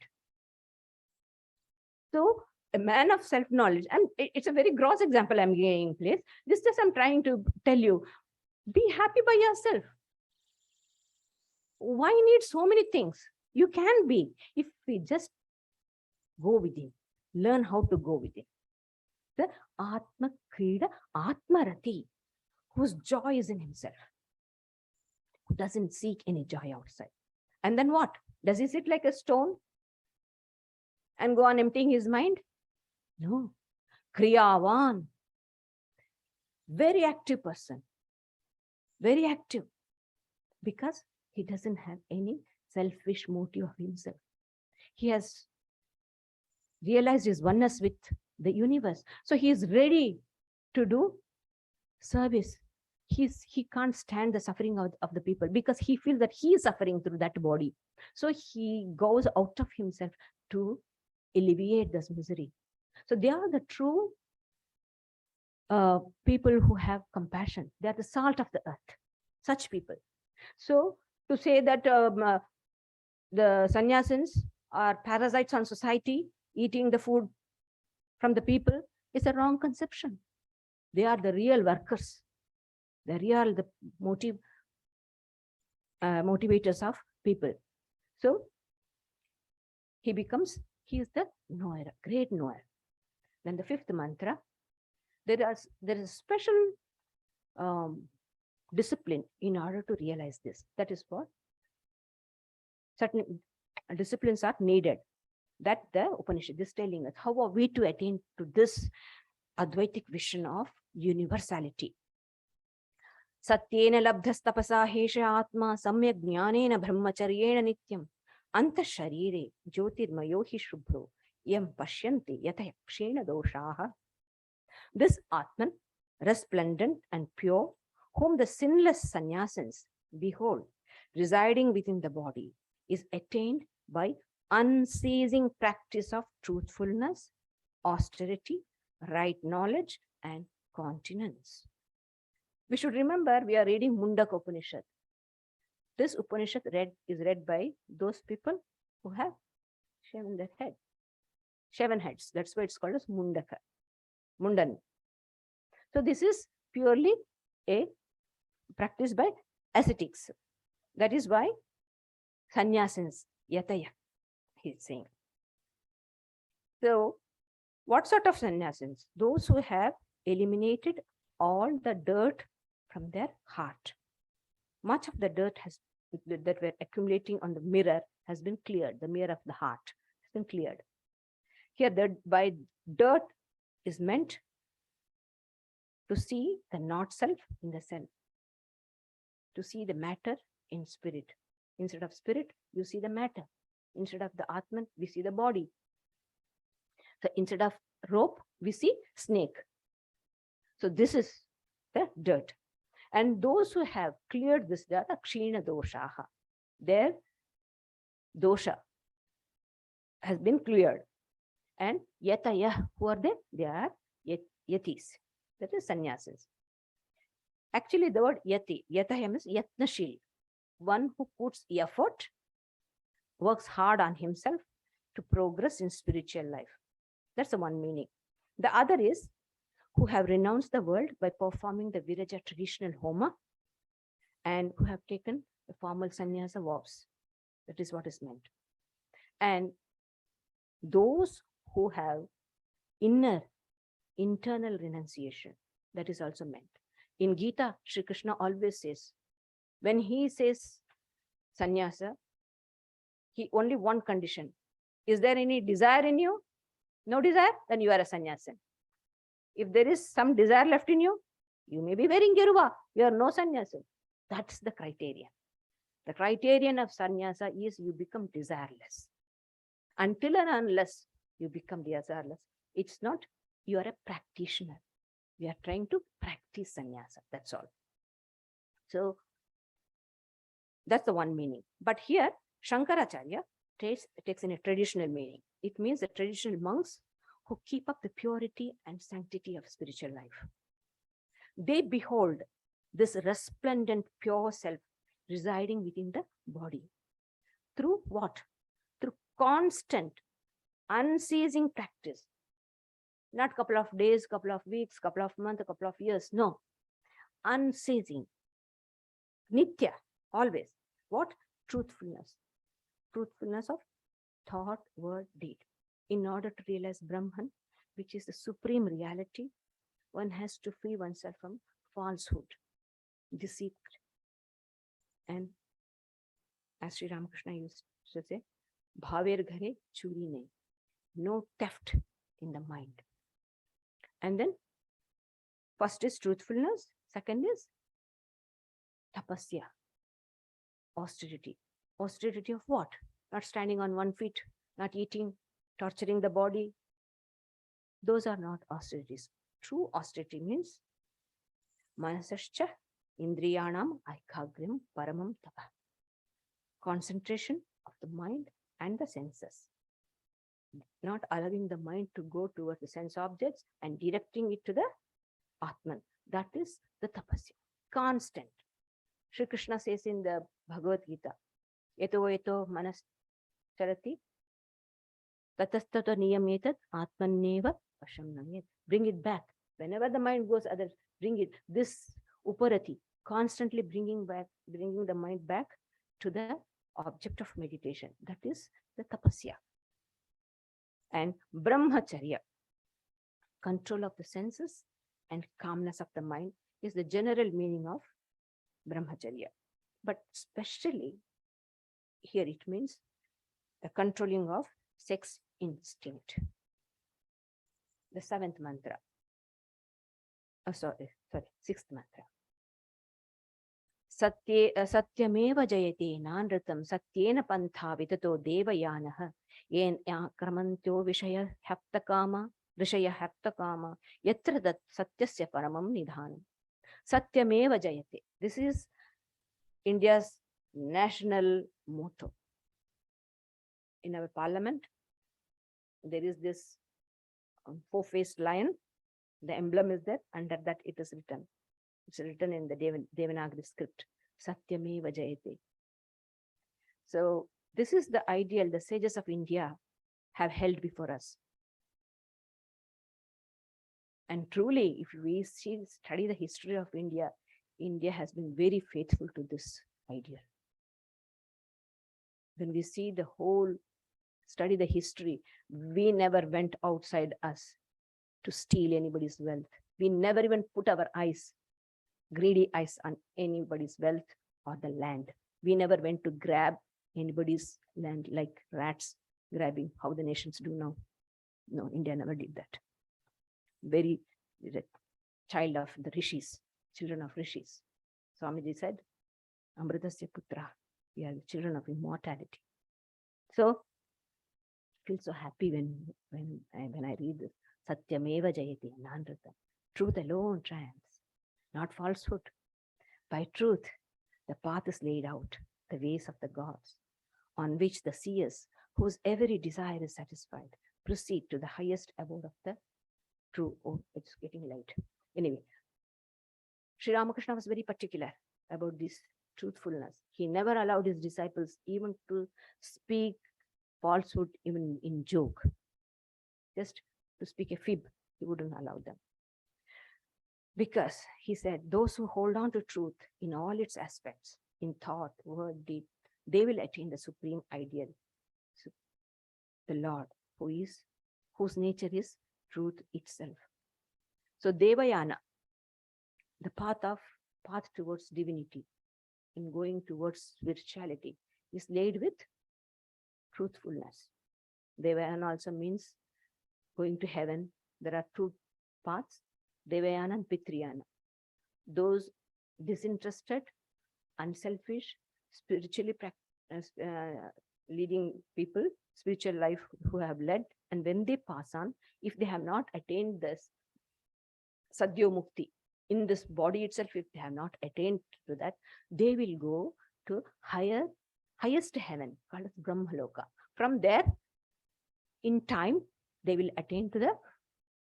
So a man of self-knowledge, and it's a very gross example I'm giving in place. This is I'm trying to tell you, be happy by yourself. Why need so many things? You can be, if we just go within, learn how to go within. The Atma Krida, Atma Rati, whose joy is in himself, who doesn't seek any joy outside. And then what? Does he sit like a stone and go on emptying his mind? No. Kriyavan, very active person, very active, because he doesn't have any selfish motive of himself. He has realized his oneness with the universe. So he is ready to do service. He can't stand the suffering of the people, because he feels that he is suffering through that body. So he goes out of himself to alleviate this misery. So they are the true people who have compassion. They are the salt of the earth, such people. So to say that the sannyasins are parasites on society, eating the food from the people, is a wrong conception. They are the real workers. The motivators of people. So he is the knower, great knower. Then the fifth mantra, there is a special discipline in order to realize this. That is what certain disciplines are needed. That the Upanishad is telling us. How are we to attain to this Advaitic vision of universality? Satyena labdhastapasa hesha atma samyak jnanena brahmacharyena nityam anta sharire jyotirmayo hi shubhro yam pashyanti yata yakshena doshaha. This Atman, resplendent and pure, whom the sinless sannyasins behold residing within the body, is attained by unceasing practice of truthfulness, austerity, right knowledge, and continence. We should remember we are reading Mundaka Upanishad. This Upanishad is read by those people who have shaven their head. Shaven heads. That's why it's called as Mundaka. Mundan. So this is purely a practice by ascetics. That is why sannyasins, yataya, he's saying. So What sort of sannyasins? Those who have eliminated all the dirt from their heart. Much of the dirt that were accumulating on the mirror has been cleared. The mirror of the heart has been cleared. Here, by dirt is meant to see the not self in the self, to see the matter in spirit. Instead of spirit, you see the matter. Instead of the Atman, we see the body. So instead of rope, we see snake. So this is the dirt. And those who have cleared this dirt are kshina doshaha. Their dosha has been cleared. And yataya, who are they? They are yatis. That is sannyasis. Actually, the word yati, yataya means yatnashil. One who puts effort, works hard on himself to progress in spiritual life. That's the one meaning. The other is who have renounced the world by performing the Viraja traditional homa and who have taken the formal sannyasa vows. That is what is meant. And those who have internal renunciation, that is also meant. In Gita, Sri Krishna always says, when he says sannyasa, he only one condition. Is there any desire in you? No desire? Then you are a sannyasin. If there is some desire left in you, you may be wearing geruva. You are no sannyasin. That's the criterion. The criterion of sannyasa is you become desireless. Until and unless you become desireless, it's not you are a practitioner. We are trying to practice sannyasa. That's all. So that's the one meaning. But here, Shankaracharya takes in a traditional meaning. It means the traditional monks who keep up the purity and sanctity of spiritual life. They behold this resplendent pure self residing within the body. Through what? Through constant, unceasing practice. Not couple of days, couple of weeks, couple of months, a couple of years. No. Unceasing. Nitya. Always. What? Truthfulness. Truthfulness of thought, word, deed. In order to realize Brahman, which is the supreme reality, one has to free oneself from falsehood, deceit. And as Sri Ramakrishna used to say, Bhaver ghare churi nahi. No theft in the mind. And then, first is truthfulness, second is tapasya, austerity. Austerity of what? Not standing on one feet, not eating, torturing the body. Those are not austerities. True austerity means manasascha indriyanam aikagrim paramam tapa. Concentration of the mind and the senses. Not allowing the mind to go towards the sense objects and directing it to the Atman. That is the tapasya. Constant. Sri Krishna says in the Bhagavad Gita, Eto manas charati tatastato niyametat atmanneva vasham namyet. Bring it back. Whenever the mind goes other, bring it. This uparati, constantly bringing the mind back to the object of meditation. That is the tapasya. And brahmacharya, control of the senses and calmness of the mind, is the general meaning of brahmacharya. But especially here it means the controlling of sex instinct. The seventh mantra. Sixth mantra. Satyameva jayate nanratam satyena pantha vitato devayanah yen akramantyo vishaya haptakama yatra dat satyasya paramam nidhanam. Satyameva jayate. This is India's national motto. In our parliament, there is this four-faced lion. The emblem is there. Under that it is written. It's written in the Devanagari script. Satyameva jayate. So this is the ideal the sages of India have held before us. And truly, if we study the history of India, India has been very faithful to this ideal. When we see study the history, we never went outside us. to steal anybody's wealth. We never even put our eyes, greedy eyes, on anybody's wealth or the land. We never went to grab anybody's land like rats grabbing how the nations do now. No, India never did that. Very child of the rishis, children of rishis. Swamiji said, Amritasya Putra, we are the children of immortality. So I feel so happy when I read this. Satyam eva Jayate, Nanrata. Truth alone triumphs, not falsehood. By truth, the path is laid out, the ways of the gods, on which the seers, whose every desire is satisfied, proceed to the highest abode of the true. Oh, it's getting late. Anyway, Sri Ramakrishna was very particular about this truthfulness. He never allowed his disciples even to speak falsehood, even in joke. Just to speak a fib, he wouldn't allow them. Because he said, those who hold on to truth in all its aspects, in thought, word, deed, they will attain the supreme ideal, the Lord, whose nature is truth itself. So Devayana, the path towards divinity, in going towards spirituality, is laid with truthfulness. Devayana also means going to heaven. There are two paths, Devayana and Pitriyana. Those disinterested, unselfish, spiritually leading people, spiritual life who have led, and when they pass on, if they have not attained this Sadhyo Mukti in this body itself, if they have not attained to that, they will go to highest heaven called as Brahmaloka. From there, in time, they will attain to the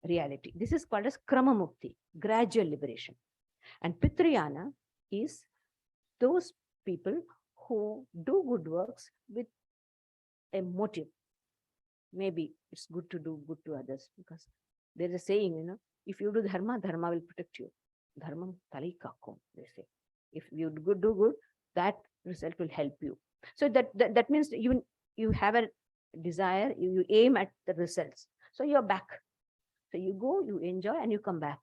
reality. This is called as Krama Mukti, gradual liberation. And Pitriyana is those people who do good works with a motive. Maybe it's good to do good to others, because there's a saying, if you do dharma, dharma will protect you. Dharmam talikakom, they say. If you do good, that result will help you. So that means you have a desire, you aim at the results. So you're back. So you go, you enjoy, and you come back.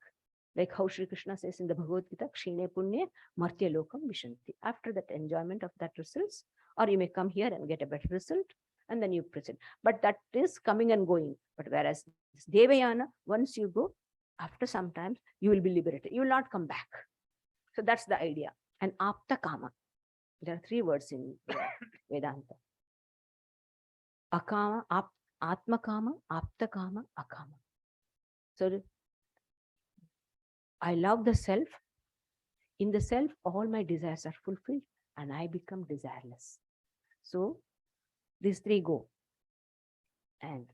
Like how Sri Krishna says in the Bhagavad Gita, Kshine Punye Martya Lokam Vishanti. After that enjoyment of that results, or you may come here and get a better result, and then you present. But that is coming and going. But whereas this Devayana, once you go, after some time, you will be liberated. You will not come back. So that's the idea. And Apta Kama. There are three words in Vedanta. Akama, Atma Kama, Apta Kama, Akama. So I love the self. In the self, all my desires are fulfilled and I become desireless. So these three go. And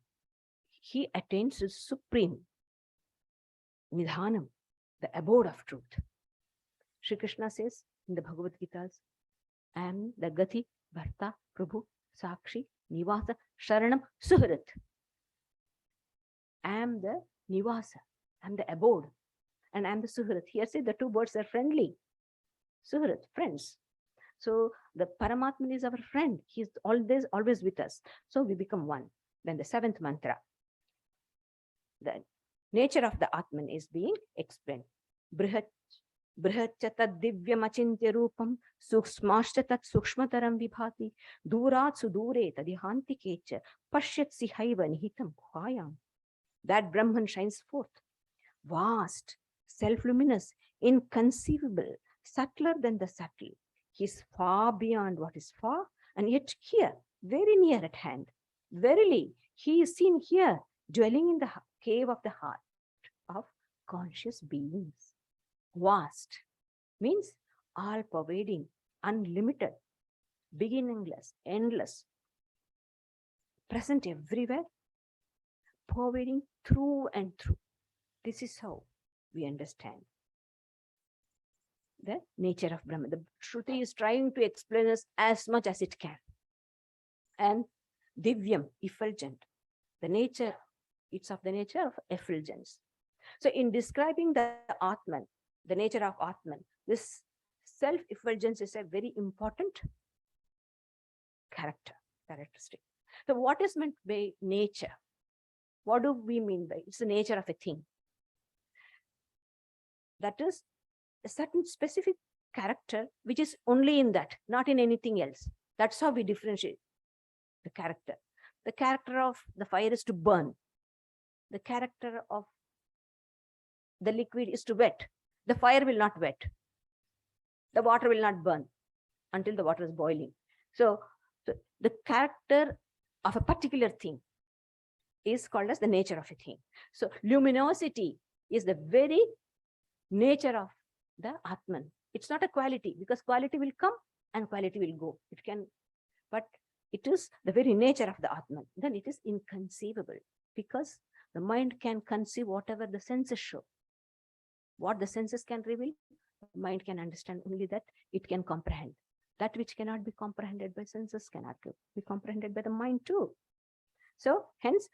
he attains to supreme Nidhanam, the abode of truth. Sri Krishna says in the Bhagavad Gita, I am the Gati, Bharta, Prabhu, Sakshi, Nivasa, Sharanam, Suhrit. I am the Nivasa, I am the abode, and I am the Suhrit. Here say the two words are friendly. Suhrit, friends. So the Paramatman is our friend. He is always with us. So we become one. Then the seventh mantra. The nature of the Atman is being explained. Brihat Brihatcha divyam achintya rupam suksmashcha tat sukshmataram vibhati durat sudure tadihanti kecha pashyat sihaiva nihitam khayam. That Brahman shines forth, vast, self-luminous, inconceivable, subtler than the subtle. He is far beyond what is far, and yet here, very near at hand. Verily, he is seen here, dwelling in the cave of the heart of conscious beings. Vast means all-pervading, unlimited, beginningless, endless, present everywhere, pervading through and through. This is how we understand the nature of Brahman. The Shruti is trying to explain us as much as it can. And Divyam, effulgent, the nature, it's of the nature of effulgence. So in describing the Atman, the nature of Atman, this self-effulgence is a very important characteristic. So what is meant by nature? What do we mean by it's the nature of a thing? That is a certain specific character which is only in that, not in anything else. That's how we differentiate the character. The character of the fire is to burn. The character of the liquid is to wet. The fire will not wet. The water will not burn until the water is boiling. So the character of a particular thing is called as the nature of a thing. So luminosity is the very nature of the Atman. It's not a quality, because quality will come and quality will go. It can, but it is the very nature of the Atman. Then it is inconceivable, because the mind can conceive whatever the senses show. What the senses can reveal, the mind can understand only that it can comprehend. That which cannot be comprehended by senses cannot be comprehended by the mind too. So hence,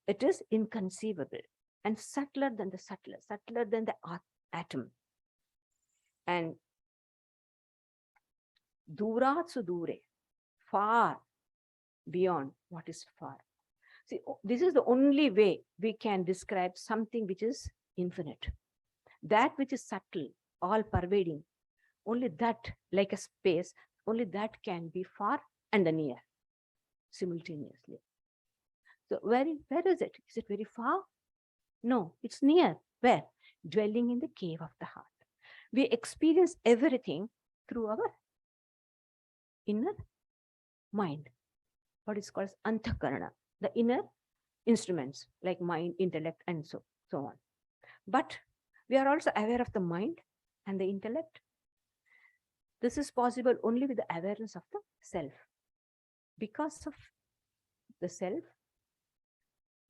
it is inconceivable and subtler than the subtler, subtler than the atom. And durat sudure, far beyond what is far. See, this is the only way we can describe something which is infinite. That which is subtle, all pervading, only that, like a space, only that can be far and the near simultaneously. So where is it? Is it very far? No, it's near. Where? Dwelling in the cave of the heart. We experience everything through our inner mind, what is called antakarana, the inner instruments like mind, intellect, and so on. But we are also aware of the mind and the intellect. This is possible only with the awareness of the self. Because of the self,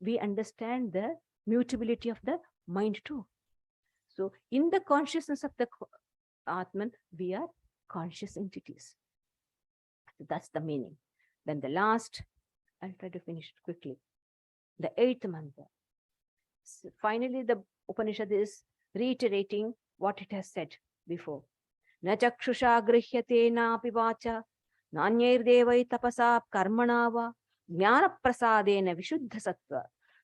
we understand the mutability of the mind too. So in the consciousness of the Atman, we are conscious entities. That's the meaning. Then the last, I'll try to finish it quickly. The 8th mantra. So finally, the Upanishad is reiterating what it has said before. Na chakshusha grihyate na pivacha nanyir devai tapasa karmana va jnana prasadena vishuddha sattva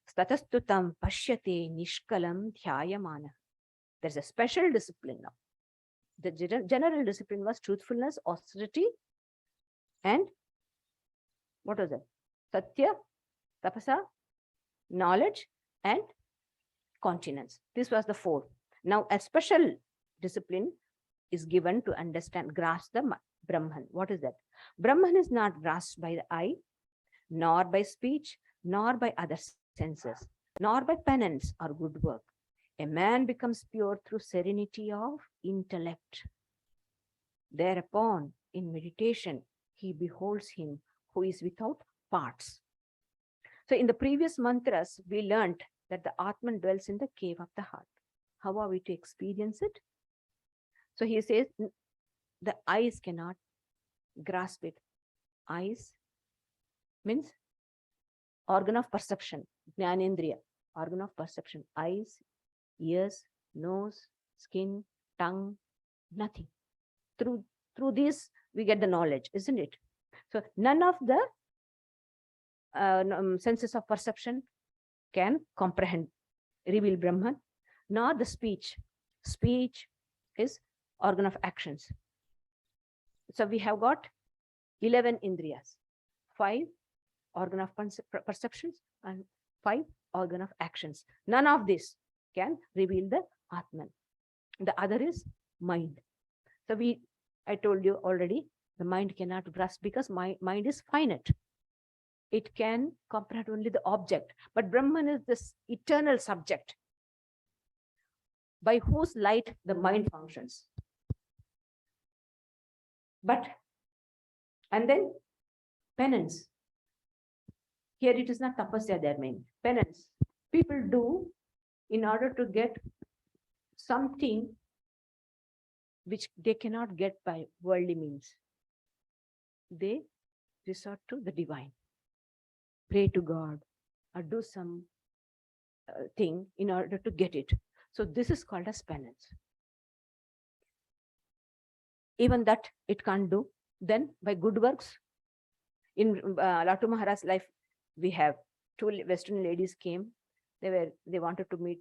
statastutam pashyate nishkalam dhyayamana. There's a special discipline now. The general discipline was truthfulness, austerity, and what was it? Satya, tapasa, knowledge, and continence. This was the 4. Now a special discipline is given to understand, grasp the Brahman. What is that? Brahman is not grasped by the eye, nor by speech, nor by other senses, nor by penance or good work. A man becomes pure through serenity of intellect. Thereupon, in meditation, he beholds him who is without parts. So in the previous mantras, we learned that the Atman dwells in the cave of the heart. How are we to experience it? So he says the eyes cannot grasp it. Eyes means organ of perception, jnanendriya, organ of perception. Eyes, ears, nose, skin, tongue, nothing. Through this, we get the knowledge, isn't it? So none of the senses of perception can comprehend, reveal Brahman, nor the speech. Speech is organ of actions. So we have got 11 indriyas, 5 organ of perceptions and 5 organ of actions. None of this can reveal the Atman. The other is mind. So I told you already, the mind cannot grasp because my mind is finite. It can comprehend only the object, but Brahman is this eternal subject by whose light the mind functions. And then penance. Here it is not tapasya, their main. Penance. People do in order to get something which they cannot get by worldly means. They resort to the divine. Pray to God or do some thing in order to get it. So this is called as penance. Even that it can't do. Then by good works, in Latu Maharaj's life, we have two Western ladies came. They wanted to meet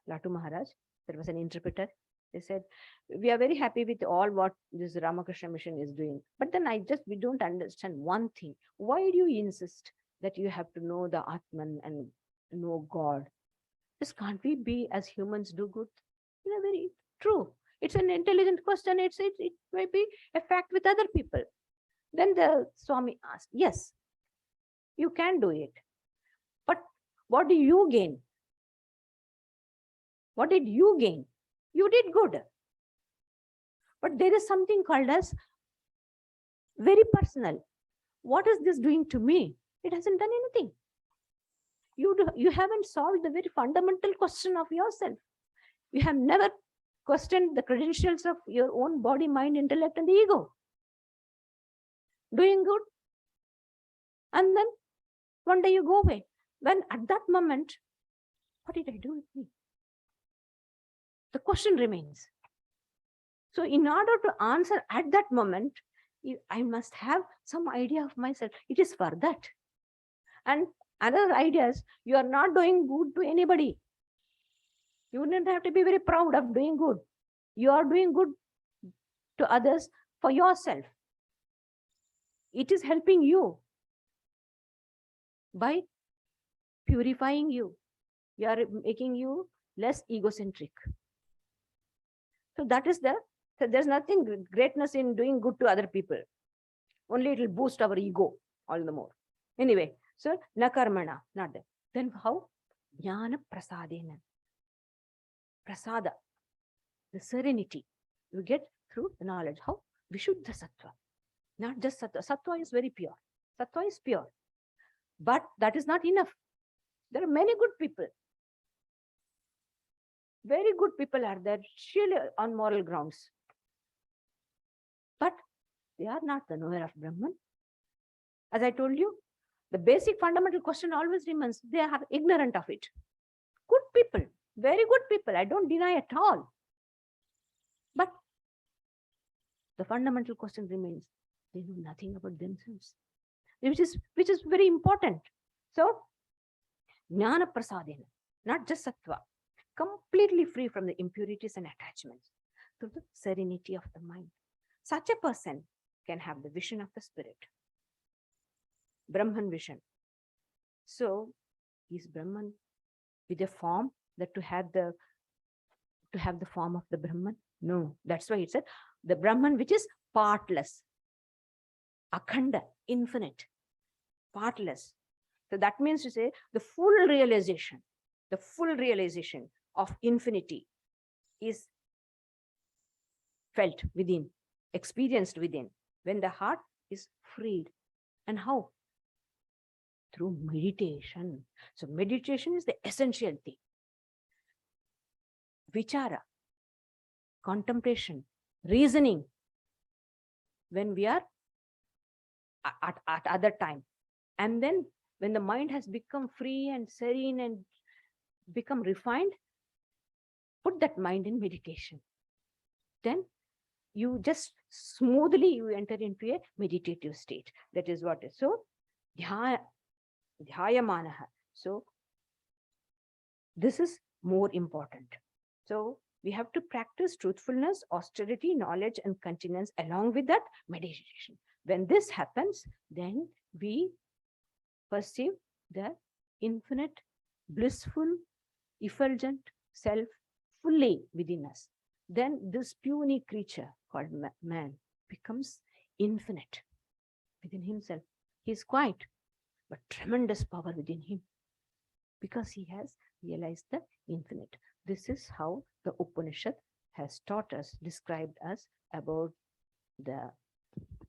Latu Maharaj. There was an interpreter. They said, we are very happy with all what this Ramakrishna mission is doing. But then we don't understand one thing. Why do you insist that you have to know the Atman and know God? This can't we be as humans do good? Very true. It's an intelligent question. It may be a fact with other people. Then the Swami asked, yes, you can do it. But what do you gain? What did you gain? You did good. But there is something called as very personal. What is this doing to me? It hasn't done anything. You haven't solved the very fundamental question of yourself. You have never questioned the credentials of your own body, mind, intellect, and the ego. Doing good. And then one day you go away. When at that moment, what did I do with me? The question remains. So in order to answer at that moment, I must have some idea of myself. It is for that. And other ideas, you are not doing good to anybody. You don't have to be very proud of doing good. You are doing good to others for yourself. It is helping you by purifying you. You are making you less egocentric. So that is there's nothing greatness in doing good to other people. Only it will boost our ego all the more. Anyway, so na karmana, not that. Then how? Jnana prasadena. Prasada, the serenity you get through the knowledge. How? Vishuddha sattva. Not just sattva. Sattva is very pure. Sattva is pure. But that is not enough. There are many good people. Very good people are there, surely on moral grounds. But they are not the knower of Brahman. As I told you, the basic fundamental question always remains, they are ignorant of it. Good people, very good people, I don't deny at all. But the fundamental question remains, they know nothing about themselves, which is very important. So, jnana prasadena, not just sattva, completely free from the impurities and attachments, to the serenity of the mind. Such a person can have the vision of the spirit, Brahman vision. So, is Brahman with a form that to have the form of the Brahman? No, that's why it said the Brahman which is partless, akhanda, infinite, partless. So that means to say the full realization of infinity is felt within, experienced within, when the heart is freed. And how? Through meditation. So meditation is the essential thing. Vichara, contemplation, reasoning, when we are at other time. And then when the mind has become free and serene and become refined, put that mind in meditation. Then you just smoothly you enter into a meditative state. That is what is. So dhyayamanaha. So this is more important. So we have to practice truthfulness, austerity, knowledge, and continence along with that meditation. When this happens, then we perceive the infinite, blissful, effulgent self fully within us. Then this puny creature called man becomes infinite within himself. He is quiet, but tremendous power within him because he has realized the infinite. This is how the Upanishad has taught us, described us about the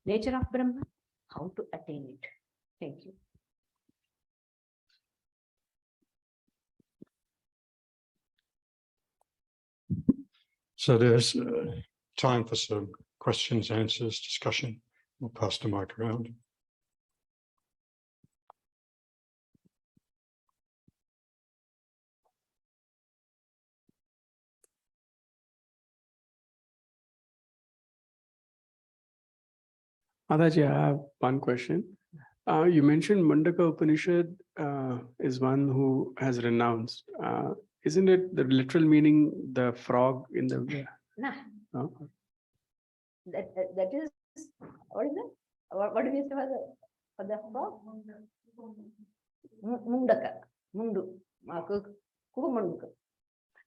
nature of Brahman, how to attain it. Thank you. So there's time for some questions, answers, discussion. We'll pass the mic around. Mataji, I have one question. You mentioned Mundaka Upanishad is one who has renounced. Isn't it the literal meaning the frog in the? Nah, No? that is, what is it? What do we say for the frog? Mundaka, Mundu, Kupamunduka.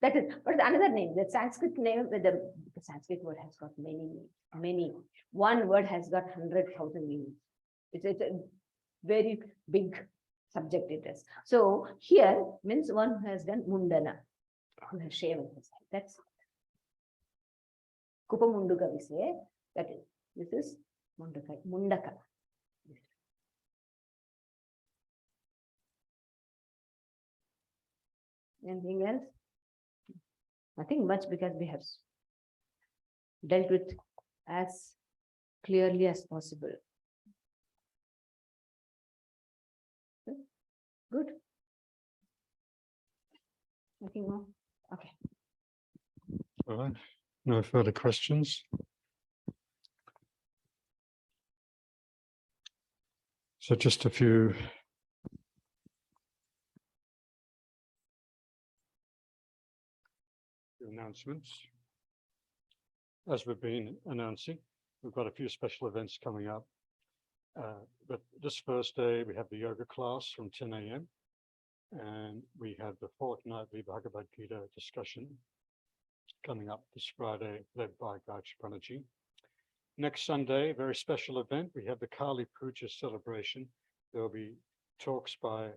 That is, but another name, the Sanskrit name, the Sanskrit word has got many. One word has got 100,000 meanings. It's a very big subject it is. So here means one who has done mundana, who has shaven his head. That's Kupamunduka we say. That is, this is Mundaka. Anything else? Nothing much, because we have dealt with as clearly as possible. Good. Nothing more? Okay. All right. No further questions. So just a few announcements. As we've been announcing, we've got a few special events coming up. But this Thursday, we have the yoga class from 10 a.m. and we have the fortnightly Bhagavad Gita discussion coming up this Friday, led by Pravrajika. Next Sunday, very special event, we have the Kali Puja celebration. There will be talks by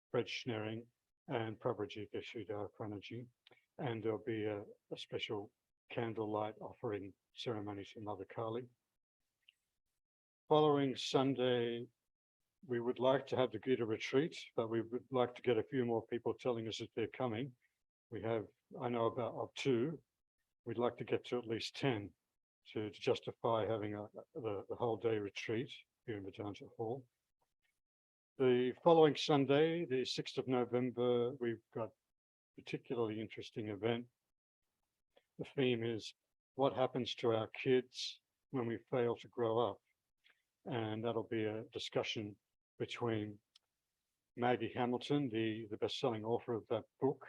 Fred Schneering and Pravrajika Sridharaprana, and there'll be a special candlelight offering ceremony to Mother Kali. Following Sunday, we would like to have the Gita retreat, but we would like to get a few more people telling us that they're coming. We have, I know about of 2. We'd like to get to at least 10 to justify having the whole day retreat here in Vedanta Hall. The following Sunday, the 6th of November, we've got a particularly interesting event. The theme is what happens to our kids when we fail to grow up. And that'll be a discussion between Maggie Hamilton, the best-selling author of that book,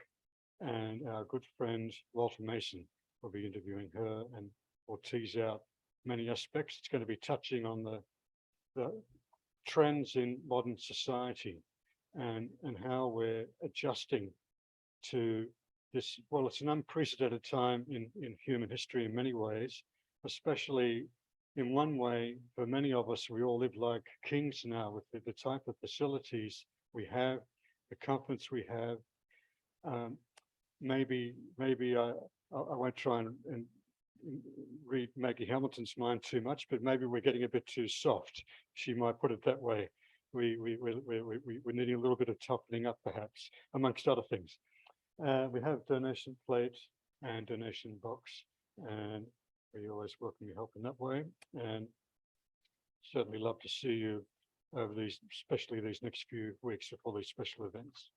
and our good friend Walter Mason. We'll be interviewing her and we'll tease out many aspects. It's going to be touching on the trends in modern society and how we're adjusting to this. Well, it's an unprecedented time in human history in many ways, especially in one way. For many of us, we all live like kings now with the type of facilities we have, the comforts we have. Maybe I won't try and read Maggie Hamilton's mind too much, but maybe we're getting a bit too soft. She might put it that way. We're needing a little bit of toughening up, perhaps, amongst other things. We have donation plate and donation box, and we always welcome your help in that way. And certainly love to see you over these, especially these next few weeks before these special events.